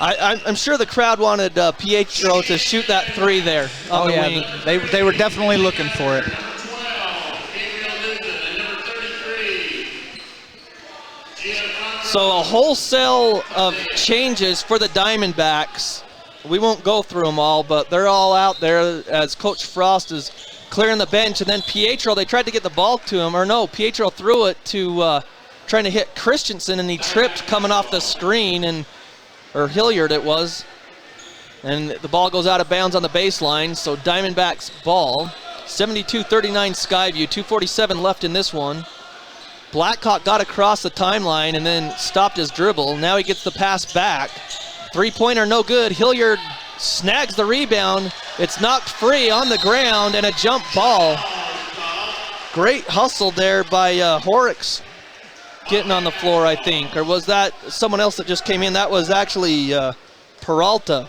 [SPEAKER 2] I'm sure the crowd wanted Pietro to shoot that three there on the wing.
[SPEAKER 12] They were definitely looking for it.
[SPEAKER 2] So a wholesale of changes for the Diamondbacks. We won't go through them all, but they're all out there as Coach Frost is clearing the bench. And then Pietro, they tried to get the ball to him, or no, Pietro threw it to trying to hit Christensen, and he tripped coming off the screen, or Hilliard it was. And the ball goes out of bounds on the baseline, so Diamondbacks ball. 72-39 Skyview, 2:47 left in this one. Blackhawk got across the timeline and then stopped his dribble. Now he gets the pass back. Three-pointer no good. Hilliard snags the rebound. It's knocked free on the ground and a jump ball. Great hustle there by Horrocks getting on the floor, I think. Or was that someone else that just came in? That was actually Peralta.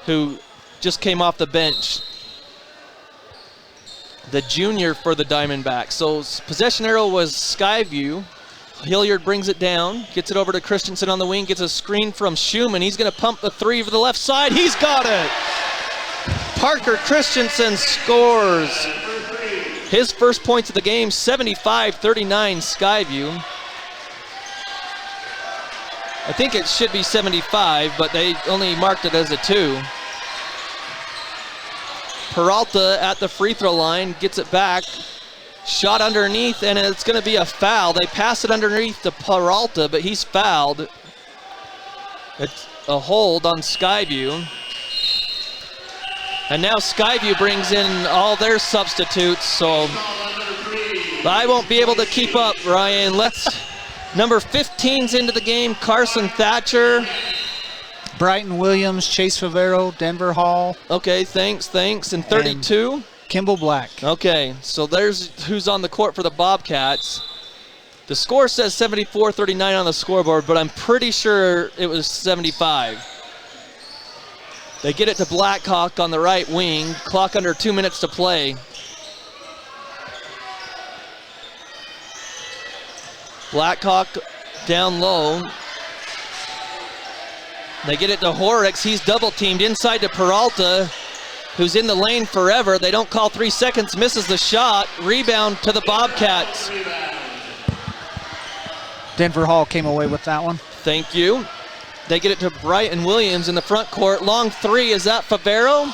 [SPEAKER 2] who just came off the bench. The junior for the Diamondbacks. So possession arrow was Skyview. Hilliard brings it down, gets it over to Christensen on the wing, gets a screen from Schumann. He's going to pump the three for the left side. He's got it! Parker Christensen scores his first points of the game, 75-39 Skyview. I think it should be 75, but they only marked it as a 2. Peralta at the free throw line, gets it back. Shot underneath, and it's going to be a foul. They pass it underneath to Peralta, but he's fouled. It's a hold on Skyview. And now Skyview brings in all their substitutes, so I won't be able to keep up, Ryan. Number 15's into the game, Carson Thatcher.
[SPEAKER 18] Brighton Williams, Chase Favero, Denver Hall.
[SPEAKER 2] Okay, thanks. And 32?
[SPEAKER 18] And Kimball Black.
[SPEAKER 2] Okay, so there's who's on the court for the Bobcats. The score says 74-39 on the scoreboard, but I'm pretty sure it was 75. They get it to Blackhawk on the right wing. Clock under 2 minutes to play. Blackhawk down low. They get it to Horrocks. He's double teamed inside to Peralta, who's in the lane forever. They don't call 3 seconds, misses the shot. Rebound to the Bobcats.
[SPEAKER 18] Denver Hall came away with that one.
[SPEAKER 2] Thank you. They get it to Brighton Williams in the front court. Long three, is that Favero?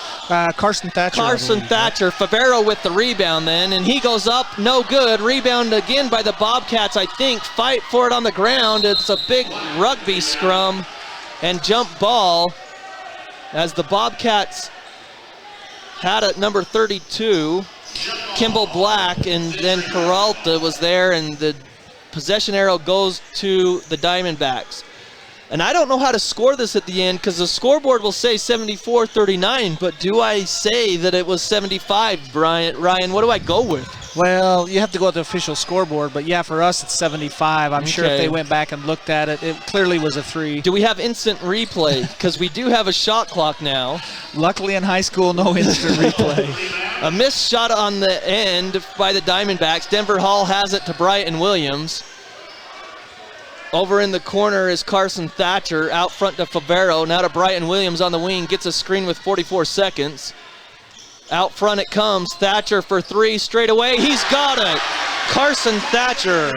[SPEAKER 18] Carson Thatcher.
[SPEAKER 2] Carson Thatcher. Favero with the rebound then, and he goes up, no good. Rebound again by the Bobcats, I think. Fight for it on the ground. It's a big rugby scrum and jump ball as the Bobcats had it number 32. Kimball Black, and then Peralta was there, and the possession arrow goes to the Diamondbacks. And I don't know how to score this at the end because the scoreboard will say 74-39, but do I say that it was 75, Ryan? What do I go with?
[SPEAKER 18] Well, you have to go with the official scoreboard, but yeah, for us it's 75. I'm sure if they went back and looked at it, it clearly was a 3.
[SPEAKER 2] Do we have instant replay? Because we do have a shot clock now.
[SPEAKER 18] Luckily in high school, no instant replay.
[SPEAKER 2] A missed shot on the end by the Diamondbacks. Denver Hall has it to Brighton Williams. Over in the corner is Carson Thatcher, out front to Favero, now to Brighton Williams on the wing, gets a screen with 44 seconds. Out front it comes, Thatcher for 3, straight away, he's got it! Carson Thatcher.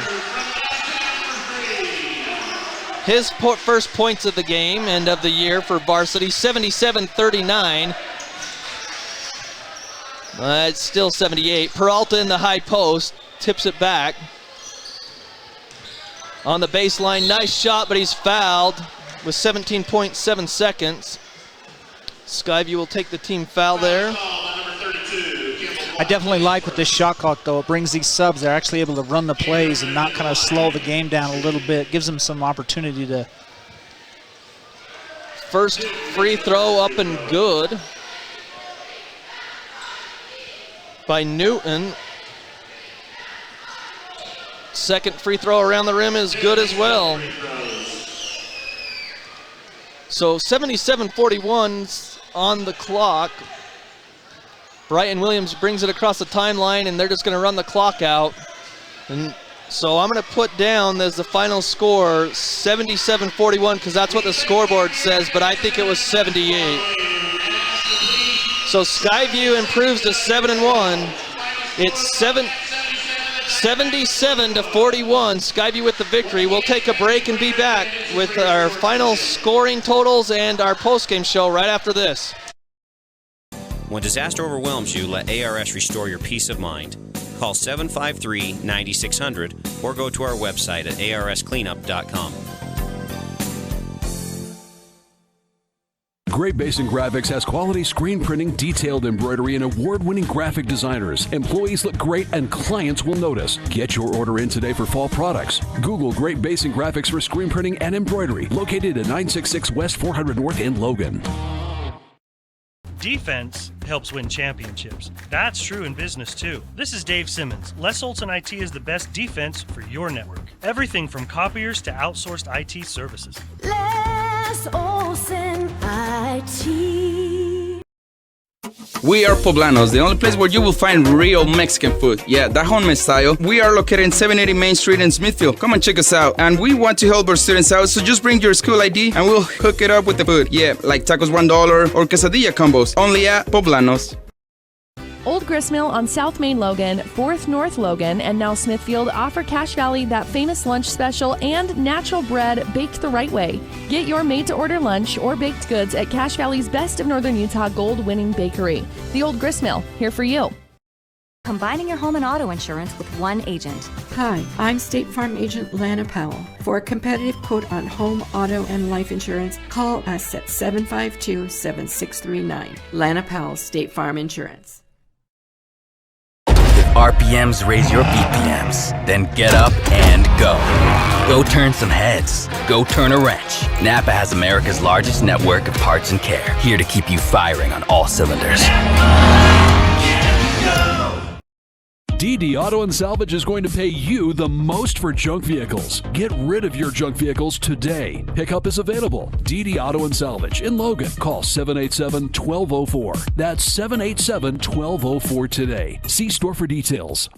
[SPEAKER 2] His first points of the game and of the year for varsity, 77-39. It's still 78. Peralta in the high post, tips it back. On the baseline, nice shot, but he's fouled with 17.7 seconds. Skyview will take the team foul there.
[SPEAKER 18] I definitely like with this shot clock, though. It brings these subs. They're actually able to run the plays and not kind of slow the game down a little bit. Gives them some opportunity to.
[SPEAKER 2] First free throw up and good by Newton. Second free throw around the rim is good as well. So 77-41 on the clock. Brighton Williams brings it across the timeline, and they're just going to run the clock out. And so I'm going to put down as the final score 77-41 because that's what the scoreboard says, but I think it was 78. So Skyview improves to 7-1. It's 77-41, Skyview with the victory. We'll take a break and be back with our final scoring totals and our postgame show right after this.
[SPEAKER 8] When disaster overwhelms you, let ARS restore your peace of mind. Call 753-9600 or go to our website at arscleanup.com.
[SPEAKER 9] Great Basin Graphics has quality screen printing, detailed embroidery, and award-winning graphic designers. Employees look great and clients will notice. Get your order in today for fall products. Google Great Basin Graphics for screen printing and embroidery. Located at 966 West 400 North in Logan.
[SPEAKER 10] Defense helps win championships. That's true in business too. This is Dave Simmons. Les Olson IT is the best defense for your network. Everything from copiers to outsourced IT services.
[SPEAKER 4] Les Olson IT.
[SPEAKER 11] We are Poblanos, the only place where you will find real Mexican food. Yeah, that homemade style. We are located in 780 Main Street in Smithfield. Come and check us out. And we want to help our students out, so just bring your school ID and we'll hook it up with the food. Yeah, like tacos $1 or quesadilla combos. Only at Poblanos.
[SPEAKER 13] Old Gristmill on South Main Logan, 4th North Logan, and now Smithfield offer Cache Valley that famous lunch special and natural bread baked the right way. Get your made-to-order lunch or baked goods at Cache Valley's Best of Northern Utah gold-winning bakery. The Old Gristmill, here for you.
[SPEAKER 14] Combining your home and auto insurance with one agent.
[SPEAKER 15] Hi, I'm State Farm Agent Lana Powell. For a competitive quote on home, auto, and life insurance, call us at 752-7639. Lana Powell, State Farm Insurance.
[SPEAKER 16] RPMs raise your BPMs. Then get up and go. Go turn some heads. Go turn a wrench. Napa has America's largest network of parts and care, here to keep you firing on all cylinders.
[SPEAKER 9] DD Auto and Salvage is going to pay you the most for junk vehicles. Get rid of your junk vehicles today. Pickup is available. DD Auto and Salvage in Logan. Call 787-1204. That's 787-1204 today. See store for details.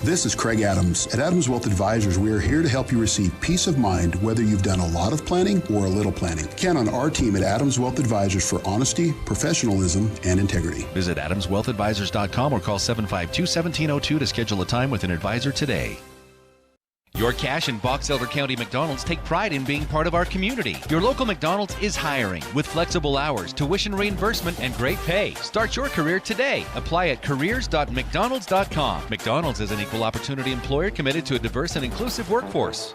[SPEAKER 17] This is Craig Adams. At Adams Wealth Advisors, we are here to help you receive peace of mind whether you've done a lot of planning or a little planning. Count on our team at Adams Wealth Advisors for honesty, professionalism, and integrity.
[SPEAKER 1] Visit AdamsWealthAdvisors.com or call 752-1702 to schedule a time with an advisor today. Your Cache and Box Elder County McDonald's take pride in being part of our community. Your local McDonald's is hiring with flexible hours, tuition reimbursement, and great pay. Start your career today. Apply at careers.mcdonalds.com. McDonald's is an equal opportunity employer committed to a diverse and inclusive workforce.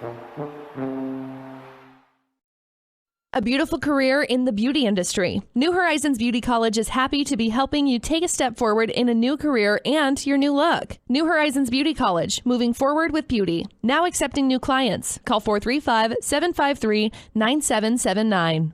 [SPEAKER 13] A beautiful career in the beauty industry. New Horizons Beauty College is happy to be helping you take a step forward in a new career and your new look. New Horizons Beauty College, moving forward with beauty. Now accepting new clients. Call 435-753-9779.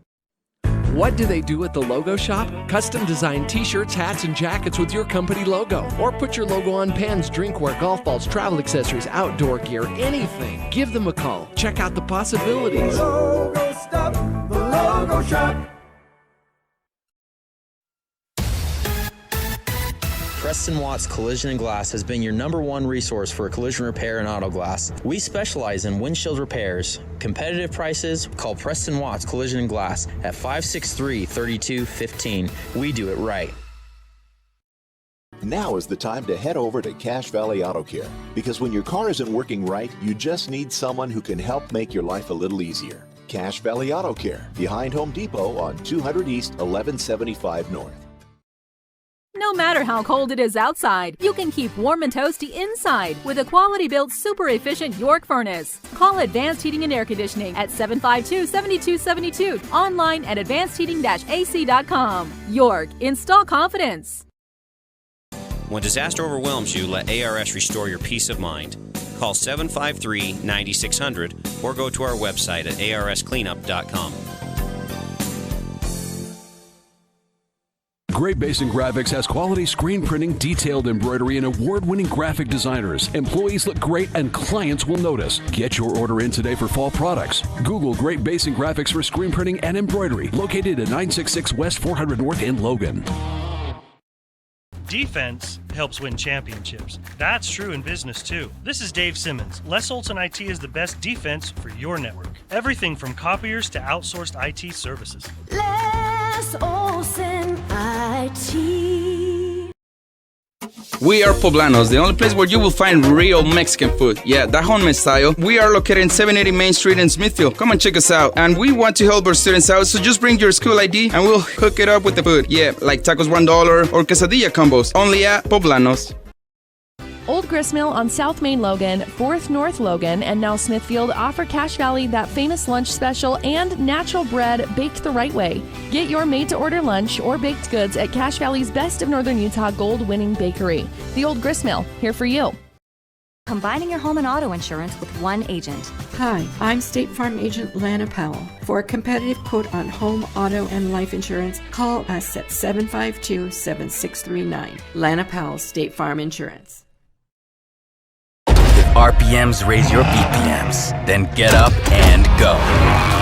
[SPEAKER 3] What do they do at the Logo Shop? Custom design t-shirts, hats, and jackets with your company logo. Or put your logo on pens, drinkware, golf balls, travel accessories, outdoor gear, anything. Give them a call. Check out the possibilities.
[SPEAKER 4] Logo Stop, the Logo Shop.
[SPEAKER 5] Preston Watts Collision and Glass has been your #1 resource for collision repair and auto glass. We specialize in windshield repairs. Competitive prices, call Preston Watts Collision and Glass at 563-3215. We do it right.
[SPEAKER 6] Now is the time to head over to Cache Valley Auto Care, because when your car isn't working right, you just need someone who can help make your life a little easier. Cache Valley Auto Care, behind Home Depot on 200 East, 1175 North.
[SPEAKER 7] No matter how cold it is outside, you can keep warm and toasty inside with a quality-built, super-efficient York furnace. Call Advanced Heating and Air Conditioning at 752-7272. Online at advancedheating-ac.com. York, install confidence.
[SPEAKER 8] When disaster overwhelms you, let ARS restore your peace of mind. Call 753-9600 or go to our website at arscleanup.com.
[SPEAKER 9] Great Basin Graphics has quality screen printing, detailed embroidery, and award-winning graphic designers. Employees look great and clients will notice. Get your order in today for fall products. Google Great Basin Graphics for screen printing and embroidery, located at 966 West 400 North in Logan.
[SPEAKER 10] Defense helps win championships. That's true in business too. This is Dave Simmons. Les Olson IT is the best defense for your network. Everything from copiers to outsourced IT services.
[SPEAKER 4] Les Olson IT.
[SPEAKER 11] We are Poblanos, the only place where you will find real Mexican food. Yeah, that homemade style. We are located in 780 Main Street in Smithfield. Come and check us out. And we want to help our students out, so just bring your school ID and we'll hook it up with the food. Yeah, like tacos $1 or quesadilla combos. Only at Poblanos.
[SPEAKER 13] Old Gristmill on South Main Logan, 4th North Logan, and now Smithfield offer Cache Valley that famous lunch special and natural bread baked the right way. Get your made-to-order lunch or baked goods at Cache Valley's Best of Northern Utah gold-winning bakery. The Old Gristmill, here for you.
[SPEAKER 14] Combining your home and auto insurance with one agent.
[SPEAKER 15] Hi, I'm State Farm Agent Lana Powell. For a competitive quote on home, auto, and life insurance, call us at 752-7639. Lana Powell, State Farm Insurance.
[SPEAKER 16] RPMs raise your BPMs. Then get up and go.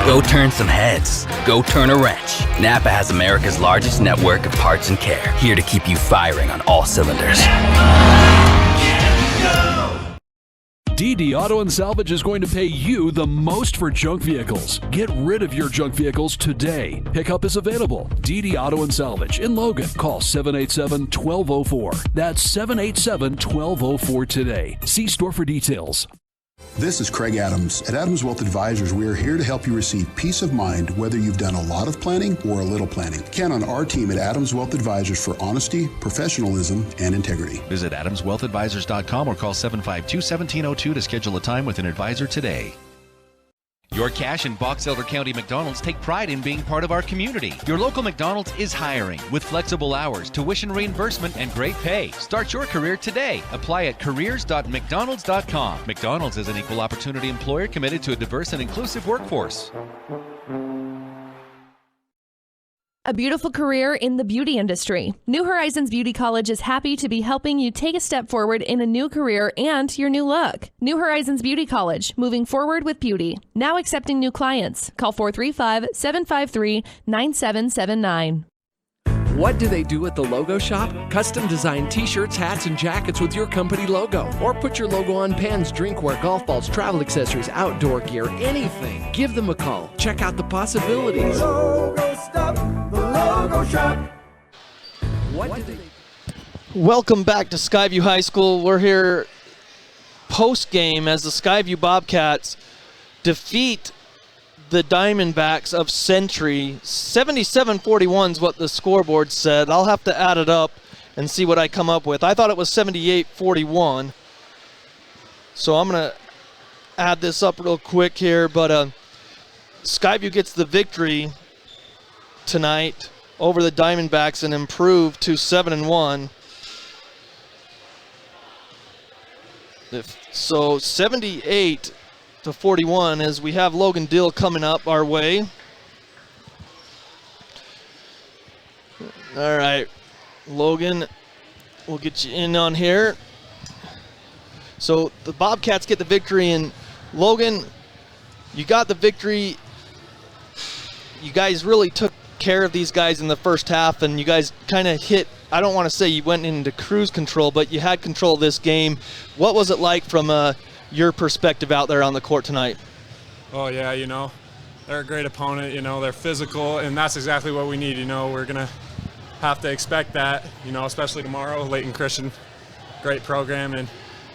[SPEAKER 16] Go turn some heads. Go turn a wrench. Napa has America's largest network of parts and care, here to keep you firing on all cylinders.
[SPEAKER 9] DD Auto and Salvage is going to pay you the most for junk vehicles. Get rid of your junk vehicles today. Pickup is available. DD Auto and Salvage in Logan. Call 787-1204. That's 787-1204 today. See store for details.
[SPEAKER 17] This is Craig Adams. At Adams Wealth Advisors, we are here to help you receive peace of mind whether you've done a lot of planning or a little planning. Count on our team at Adams Wealth Advisors for honesty, professionalism, and integrity.
[SPEAKER 1] Visit adamswealthadvisors.com or call 752-1702 to schedule a time with an advisor today. Your Cache and Box Elder County McDonald's take pride in being part of our community. Your local McDonald's is hiring with flexible hours, tuition reimbursement, and great pay. Start your career today. Apply at careers.mcdonalds.com. McDonald's is an equal opportunity employer committed to a diverse and inclusive workforce.
[SPEAKER 13] A beautiful career in the beauty industry. New Horizons Beauty College is happy to be helping you take a step forward in a new career and your new look. New Horizons Beauty College, moving forward with beauty. Now accepting new clients. Call 435-753-9779.
[SPEAKER 3] What do they do at the Logo Shop? Custom design t-shirts, hats, and jackets with your company logo. Or put your logo on pens, drinkware, golf balls, travel accessories, outdoor gear, anything. Give them a call. Check out the possibilities.
[SPEAKER 4] Logo Stop, the Logo Shop.
[SPEAKER 3] What do they...
[SPEAKER 2] Welcome back to Skyview High School. We're here post-game as the Skyview Bobcats defeat the Diamondbacks of Century. 77-41 is what the scoreboard said. I'll have to add it up and see what I come up with. I thought it was 78-41. So I'm going to add this up real quick here. But Skyview gets the victory tonight over the Diamondbacks and improve to 7-1. So 78-41 as we have Logan Dill coming up our way. All right, Logan, we'll get you in on here. So the Bobcats get the victory, and Logan, you got the victory. You guys really took care of these guys in the first half, and you guys kind of hit, I don't want to say you went into cruise control, but you had control of this game. What was it like from your perspective out there on the court tonight?
[SPEAKER 19] Oh yeah, they're a great opponent, they're physical, and that's exactly what we need. We're gonna have to expect that, especially tomorrow. Layton Christian, great program and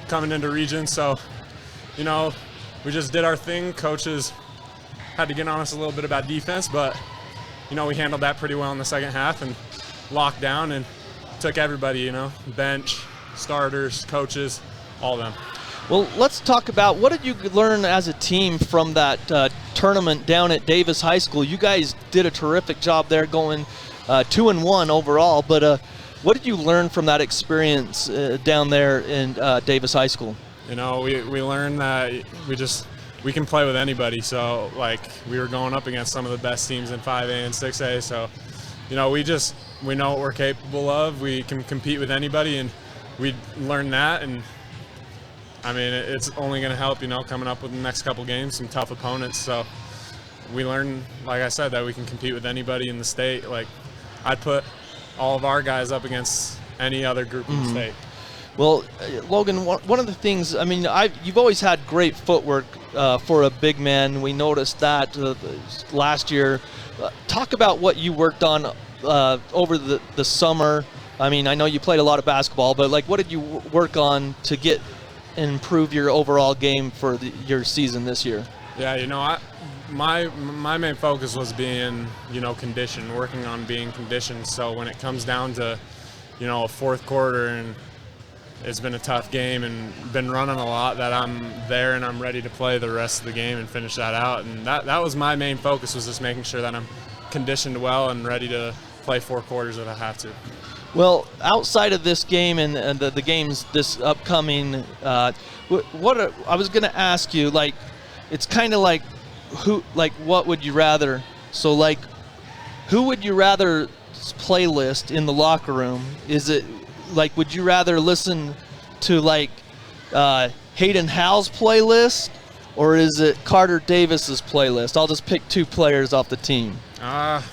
[SPEAKER 19] coming into region. So, we just did our thing. Coaches had to get on us a little bit about defense, but we handled that pretty well in the second half and locked down and took everybody, bench, starters, coaches, all of them.
[SPEAKER 2] Well, let's talk about what did you learn as a team from that tournament down at Davis High School. You guys did a terrific job there, going 2-1 overall, but what did you learn from that experience down there in Davis High School?
[SPEAKER 19] We learned that we can play with anybody. So, we were going up against some of the best teams in 5A and 6A. So, we know what we're capable of. We can compete with anybody, and we learned that. And it's only going to help, coming up with the next couple games, some tough opponents. So we learned, like I said, that we can compete with anybody in the state. I'd put all of our guys up against any other group in the state.
[SPEAKER 2] Well, Logan, one of the things, you've always had great footwork for a big man. We noticed that last year. Talk about what you worked on over the summer. I know you played a lot of basketball, but what did you work on to get and improve your overall game for your season this year?
[SPEAKER 19] Yeah, my main focus was being, conditioned, working on being conditioned. So when it comes down to, a fourth quarter and it's been a tough game and been running a lot, that I'm there and I'm ready to play the rest of the game and finish that out. And that was my main focus, was just making sure that I'm conditioned well and ready to play 4 quarters if I have to.
[SPEAKER 2] Well, outside of this game and the games this upcoming, I was going to ask you, it's kind of what would you rather? So, who would you rather playlist in the locker room? Is it would you rather listen to Hayden Howe's playlist, or is it Carter Davis's playlist? I'll just pick 2 players off the team.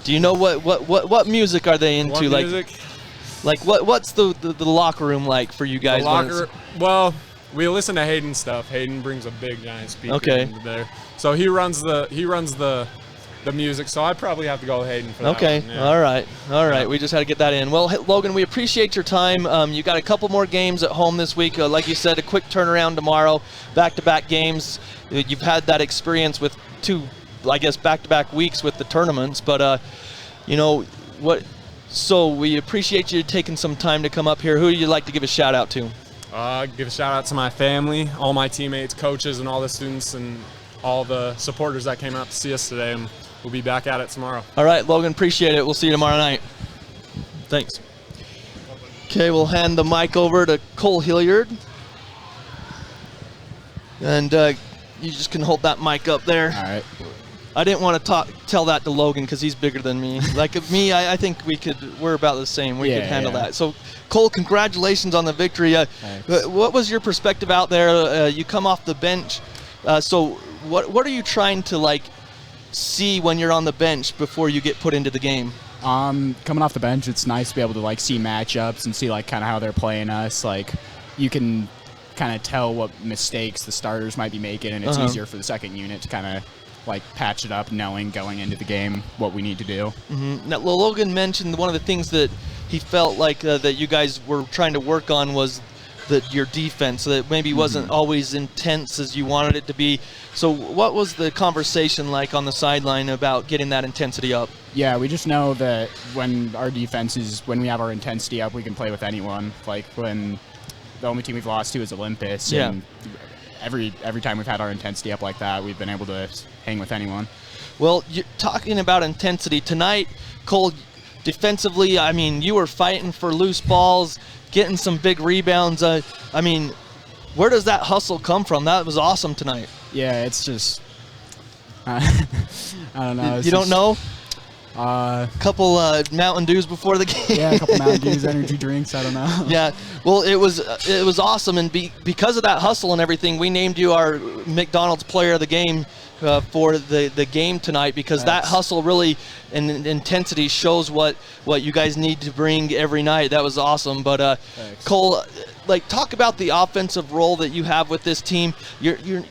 [SPEAKER 2] Do you know what music are they into?
[SPEAKER 19] What music?
[SPEAKER 2] Like what's the locker room like for you guys?
[SPEAKER 19] Well, we listen to Hayden stuff. Hayden brings a big giant speaker into there, so he runs the music. So I probably have to go with Hayden for that.
[SPEAKER 2] Okay,
[SPEAKER 19] one. Yeah.
[SPEAKER 2] all right. We just had to get that in. Well, Logan, we appreciate your time. You got a couple more games at home this week. Like you said, a quick turnaround tomorrow. Back-to-back games. You've had that experience with 2, I guess, back-to-back weeks with the tournaments. But you know what? So we appreciate you taking some time to come up here. Who would you like to give a shout out to?
[SPEAKER 19] Give a shout out to my family, all my teammates, coaches, and all the students and all the supporters that came out to see us today. And we'll be back at it tomorrow.
[SPEAKER 2] All right, Logan, appreciate it. We'll see you tomorrow night. Thanks. Okay, we'll hand the mic over to Cole Hilliard. And you just can hold that mic up there.
[SPEAKER 20] All right.
[SPEAKER 2] I didn't want to tell that to Logan because he's bigger than me. Like me, I think we're about the same. We could handle that. So, Cole, congratulations on the victory. What was your perspective out there? You come off the bench. So what are you trying to see when you're on the bench before you get put into the game?
[SPEAKER 20] Coming off the bench, it's nice to be able to see matchups and see kind of how they're playing us. You can kind of tell what mistakes the starters might be making, and it's easier for the second unit to kind of patch it up, knowing going into the game what we need to do.
[SPEAKER 2] Mm-hmm. Now, Logan mentioned one of the things that he felt like that you guys were trying to work on was your defense, so that maybe wasn't always intense as you wanted it to be. So what was the conversation like on the sideline about getting that intensity up?
[SPEAKER 20] Yeah, we just know that when we have our intensity up, we can play with anyone. When the only team we've lost to is Olympus, and every time we've had our intensity up like that, we've been able to hang with anyone.
[SPEAKER 2] Well, you're talking about intensity tonight, Cole. Defensively, I mean, you were fighting for loose balls, getting some big rebounds. I mean, where does that hustle come from? That was awesome tonight.
[SPEAKER 20] Yeah, it's just I don't know.
[SPEAKER 2] You don't know? Couple Mountain Dews before the game.
[SPEAKER 20] Yeah, a couple Mountain Dews, energy drinks. I don't know.
[SPEAKER 2] Yeah, well, it was awesome, and because of that hustle and everything, we named you our McDonald's Player of the Game for the game tonight, because that hustle really and intensity shows what you guys need to bring every night. That was awesome. But Cole, talk about the offensive role that you have with this team. You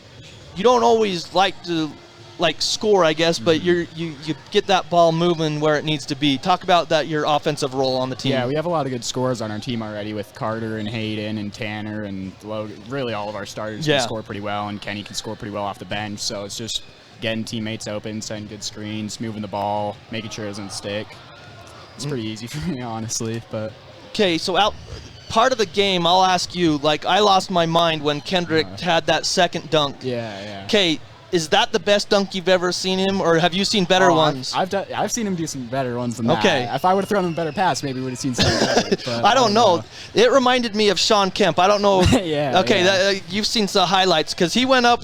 [SPEAKER 2] don't always like to score, I guess, but you get that ball moving where it needs to be. Talk about your offensive role on the team.
[SPEAKER 20] Yeah, we have a lot of good scorers on our team already with Carter and Hayden and Tanner and Logan. Really, all of our starters can score pretty well, and Kenny can score pretty well off the bench. So it's just getting teammates open, setting good screens, moving the ball, making sure it doesn't stick. It's pretty easy for me, honestly. But
[SPEAKER 2] okay, so part of the game, I'll ask you. I lost my mind when Kendrick had that second dunk.
[SPEAKER 20] Yeah.
[SPEAKER 2] Okay. Is that the best dunk you've ever seen him, or have you seen better ones?
[SPEAKER 20] I've seen him do some better ones than that.
[SPEAKER 2] Okay.
[SPEAKER 20] If I would have thrown him a better pass, maybe we would have seen something better. But
[SPEAKER 2] I don't know. It reminded me of Sean Kemp. I don't know.
[SPEAKER 20] Yeah.
[SPEAKER 2] Okay,
[SPEAKER 20] yeah.
[SPEAKER 2] You've seen some highlights, because he went up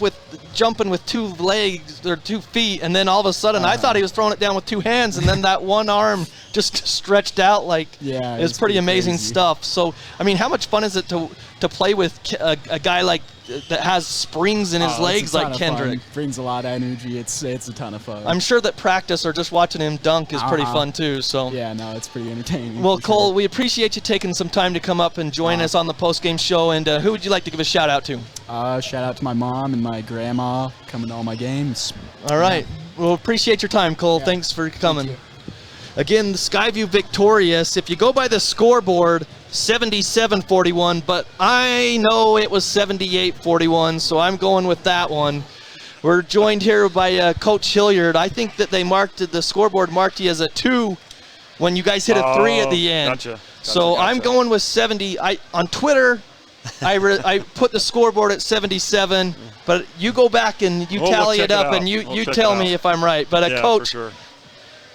[SPEAKER 2] jumping with 2 legs or 2 feet, and then all of a sudden I thought he was throwing it down with 2 hands, and then that one arm just stretched out
[SPEAKER 20] Yeah,
[SPEAKER 2] it's pretty amazing
[SPEAKER 20] crazy
[SPEAKER 2] stuff. So, I mean, how much fun is it to play with a guy that has springs in his legs like Kendrick?
[SPEAKER 20] Brings a lot of energy. It's a ton of fun.
[SPEAKER 2] I'm sure that practice or just watching him dunk is pretty fun too. So
[SPEAKER 20] yeah, no, it's pretty entertaining.
[SPEAKER 2] Well, Cole, we appreciate you taking some time to come up and join us on the post-game show. And who would you like to give a shout out to?
[SPEAKER 20] Shout out to my mom and my grandma coming to all my games.
[SPEAKER 2] All right. Well, appreciate your time, Cole. Yeah. Thanks for coming. Again, the Skyview victorious. If you go by the scoreboard, 77-41, but I know it was 78-41, so I'm going with that one. We're joined here by Coach Hilliard. I think that the scoreboard marked you as a 2 when you guys hit a 3 at the end.
[SPEAKER 21] Gotcha.
[SPEAKER 2] So I'm going with 70. On Twitter, I put the scoreboard at 77, but you go back and you tally it up, and you tell me if I'm right. But Coach,
[SPEAKER 21] for sure.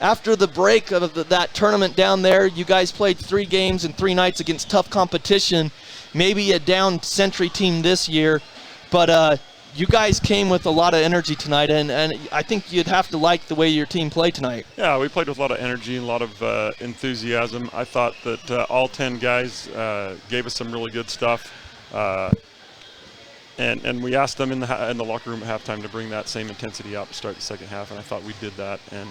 [SPEAKER 2] After the break of that tournament down there, you guys played 3 games in 3 nights against tough competition, maybe a down Century team this year, but you guys came with a lot of energy tonight, and I think you'd have to like the way your team played tonight.
[SPEAKER 21] Yeah, we played with a lot of energy and a lot of enthusiasm. I thought that all 10 guys gave us some really good stuff. And we asked them in the locker room at halftime to bring that same intensity out to start the second half, and I thought we did that. And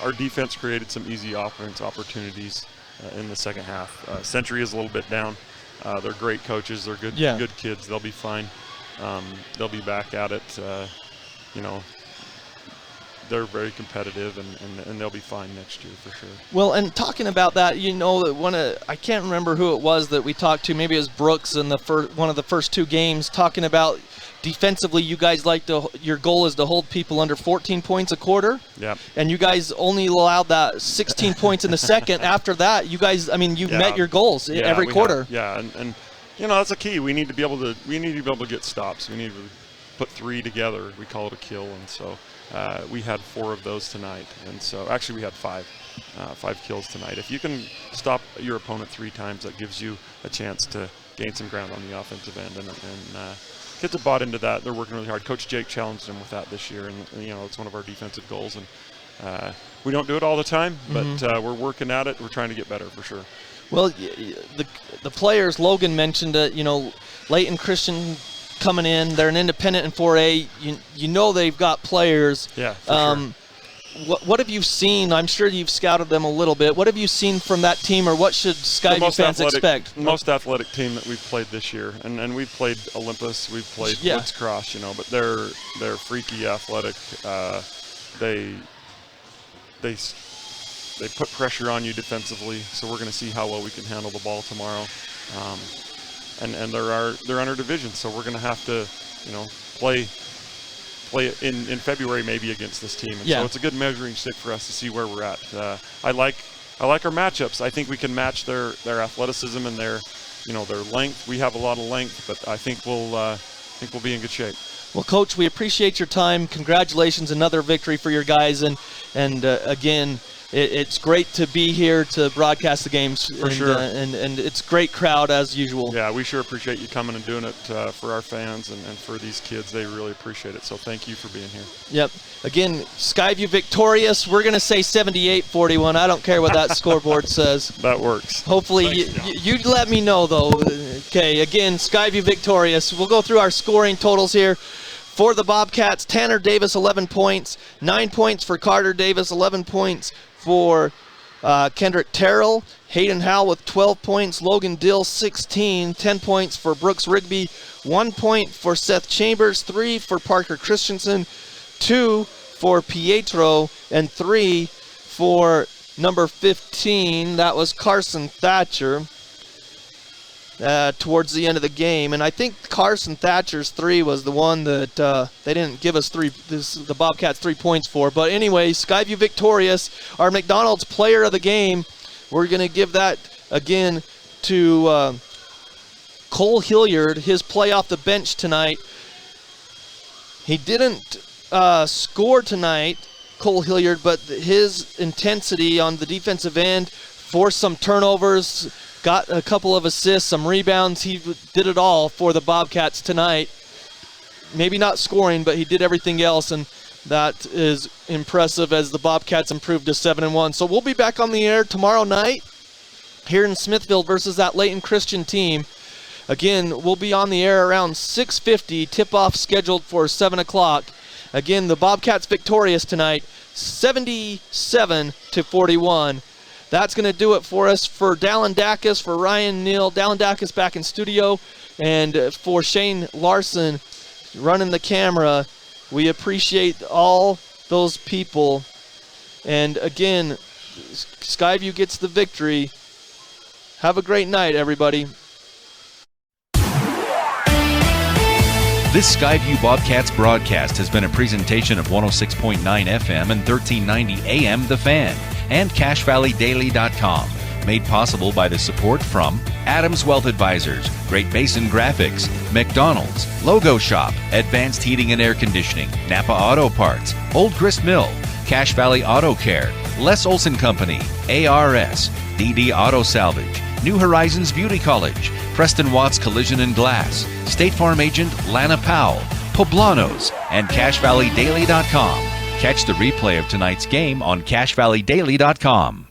[SPEAKER 21] our defense created some easy offense opportunities in the second half. Century is a little bit down. They're great coaches. They're good kids. They'll be fine. They'll be back at it. They're very competitive, and they'll be fine next year for sure.
[SPEAKER 2] Well, and talking about that, I can't remember who it was that we talked to. Maybe it was Brooks in one of the first two games, talking about defensively, you guys your goal is to hold people under 14 points a quarter.
[SPEAKER 21] Yeah.
[SPEAKER 2] And you guys only allowed that 16 points in the second. After that, you guys, met your goals every quarter.
[SPEAKER 21] And that's a key. We need to be able to get stops. We need to put three together. We call it a kill, and so we had 4 of those tonight. And so actually we had 5 kills tonight. If you can stop your opponent 3 times, that gives you a chance to gain some ground on the offensive end, and kids have bought into that. They're working really hard. Coach Jake challenged them with that this year, and it's one of our defensive goals. And we don't do it all the time, but we're working at it. We're trying to get better for sure.
[SPEAKER 2] Well, the players, Logan mentioned it, Layton Christian coming in. They're an independent in 4A. They've got players.
[SPEAKER 21] Yeah, for sure.
[SPEAKER 2] What have you seen? I'm sure you've scouted them a little bit. What have you seen from that team, or what should Skyview fans expect?
[SPEAKER 21] Most athletic team that we've played this year, and we've played Olympus, we've played Woods Cross, but they're freaky athletic. They put pressure on you defensively, so we're going to see how well we can handle the ball tomorrow. And they're under division, so we're going to have to, play in February maybe against this team. And so it's a good measuring stick for us to see where we're at. I like our matchups. I think we can match their athleticism and their length. We have a lot of length, but I think we'll be in good shape.
[SPEAKER 2] Well, Coach, we appreciate your time. Congratulations, another victory for your guys, and again, it's great to be here to broadcast the games.
[SPEAKER 21] For sure.
[SPEAKER 2] And it's a great crowd as usual.
[SPEAKER 21] Yeah, we sure appreciate you coming and doing it for our fans and for these kids. They really appreciate it. So thank you for being here.
[SPEAKER 2] Yep. Again, Skyview victorious. We're going to say 78-41. I don't care what that scoreboard says.
[SPEAKER 21] That works.
[SPEAKER 2] Hopefully you let me know, though. Okay, again, Skyview victorious. We'll go through our scoring totals here. For the Bobcats, Tanner Davis, 11 points. 9 points for Carter Davis, 11 points for Kendrick Terrell. Hayden Howell with 12 points. Logan Dill, 16. 10 points for Brooks Rigby. 1 point for Seth Chambers. 3 for Parker Christensen. 2 for Pietro. And 3 for number 15. That was Carson Thatcher. Towards the end of the game, and I think Carson Thatcher's 3 was the one that they didn't give us the Bobcats 3 points for. But anyway, Skyview victorious. Our McDonald's player of the game, we're going to give that again to Cole Hilliard, his play off the bench tonight. He didn't score tonight, Cole Hilliard, but his intensity on the defensive end, forced some turnovers, got a couple of assists, some rebounds. He did it all for the Bobcats tonight. Maybe not scoring, but he did everything else, and that is impressive as the Bobcats improved to 7-1. So we'll be back on the air tomorrow night here in Smithfield versus that Layton Christian team. Again, we'll be on the air around 6:50. Tip-off scheduled for 7 o'clock. Again, the Bobcats victorious tonight, 77-41. That's going to do it for us. For Dallin Dacus, for Ryan Neal, Dallin Dacus back in studio, and for Shane Larson running the camera. We appreciate all those people. And again, Skyview gets the victory. Have a great night, everybody.
[SPEAKER 1] This Skyview Bobcats broadcast has been a presentation of 106.9 FM and 1390 AM The Fan and CashValleyDaily.com. Made possible by the support from Adams Wealth Advisors, Great Basin Graphics, McDonald's, Logo Shop, Advanced Heating and Air Conditioning, Napa Auto Parts, Old Grist Mill, Cache Valley Auto Care, Les Olson Company, ARS, DD Auto Salvage, New Horizons Beauty College, Preston Watts Collision and Glass, State Farm Agent Lana Powell, Poblanos, and CashValleyDaily.com. Catch the replay of tonight's game on CashValleyDaily.com.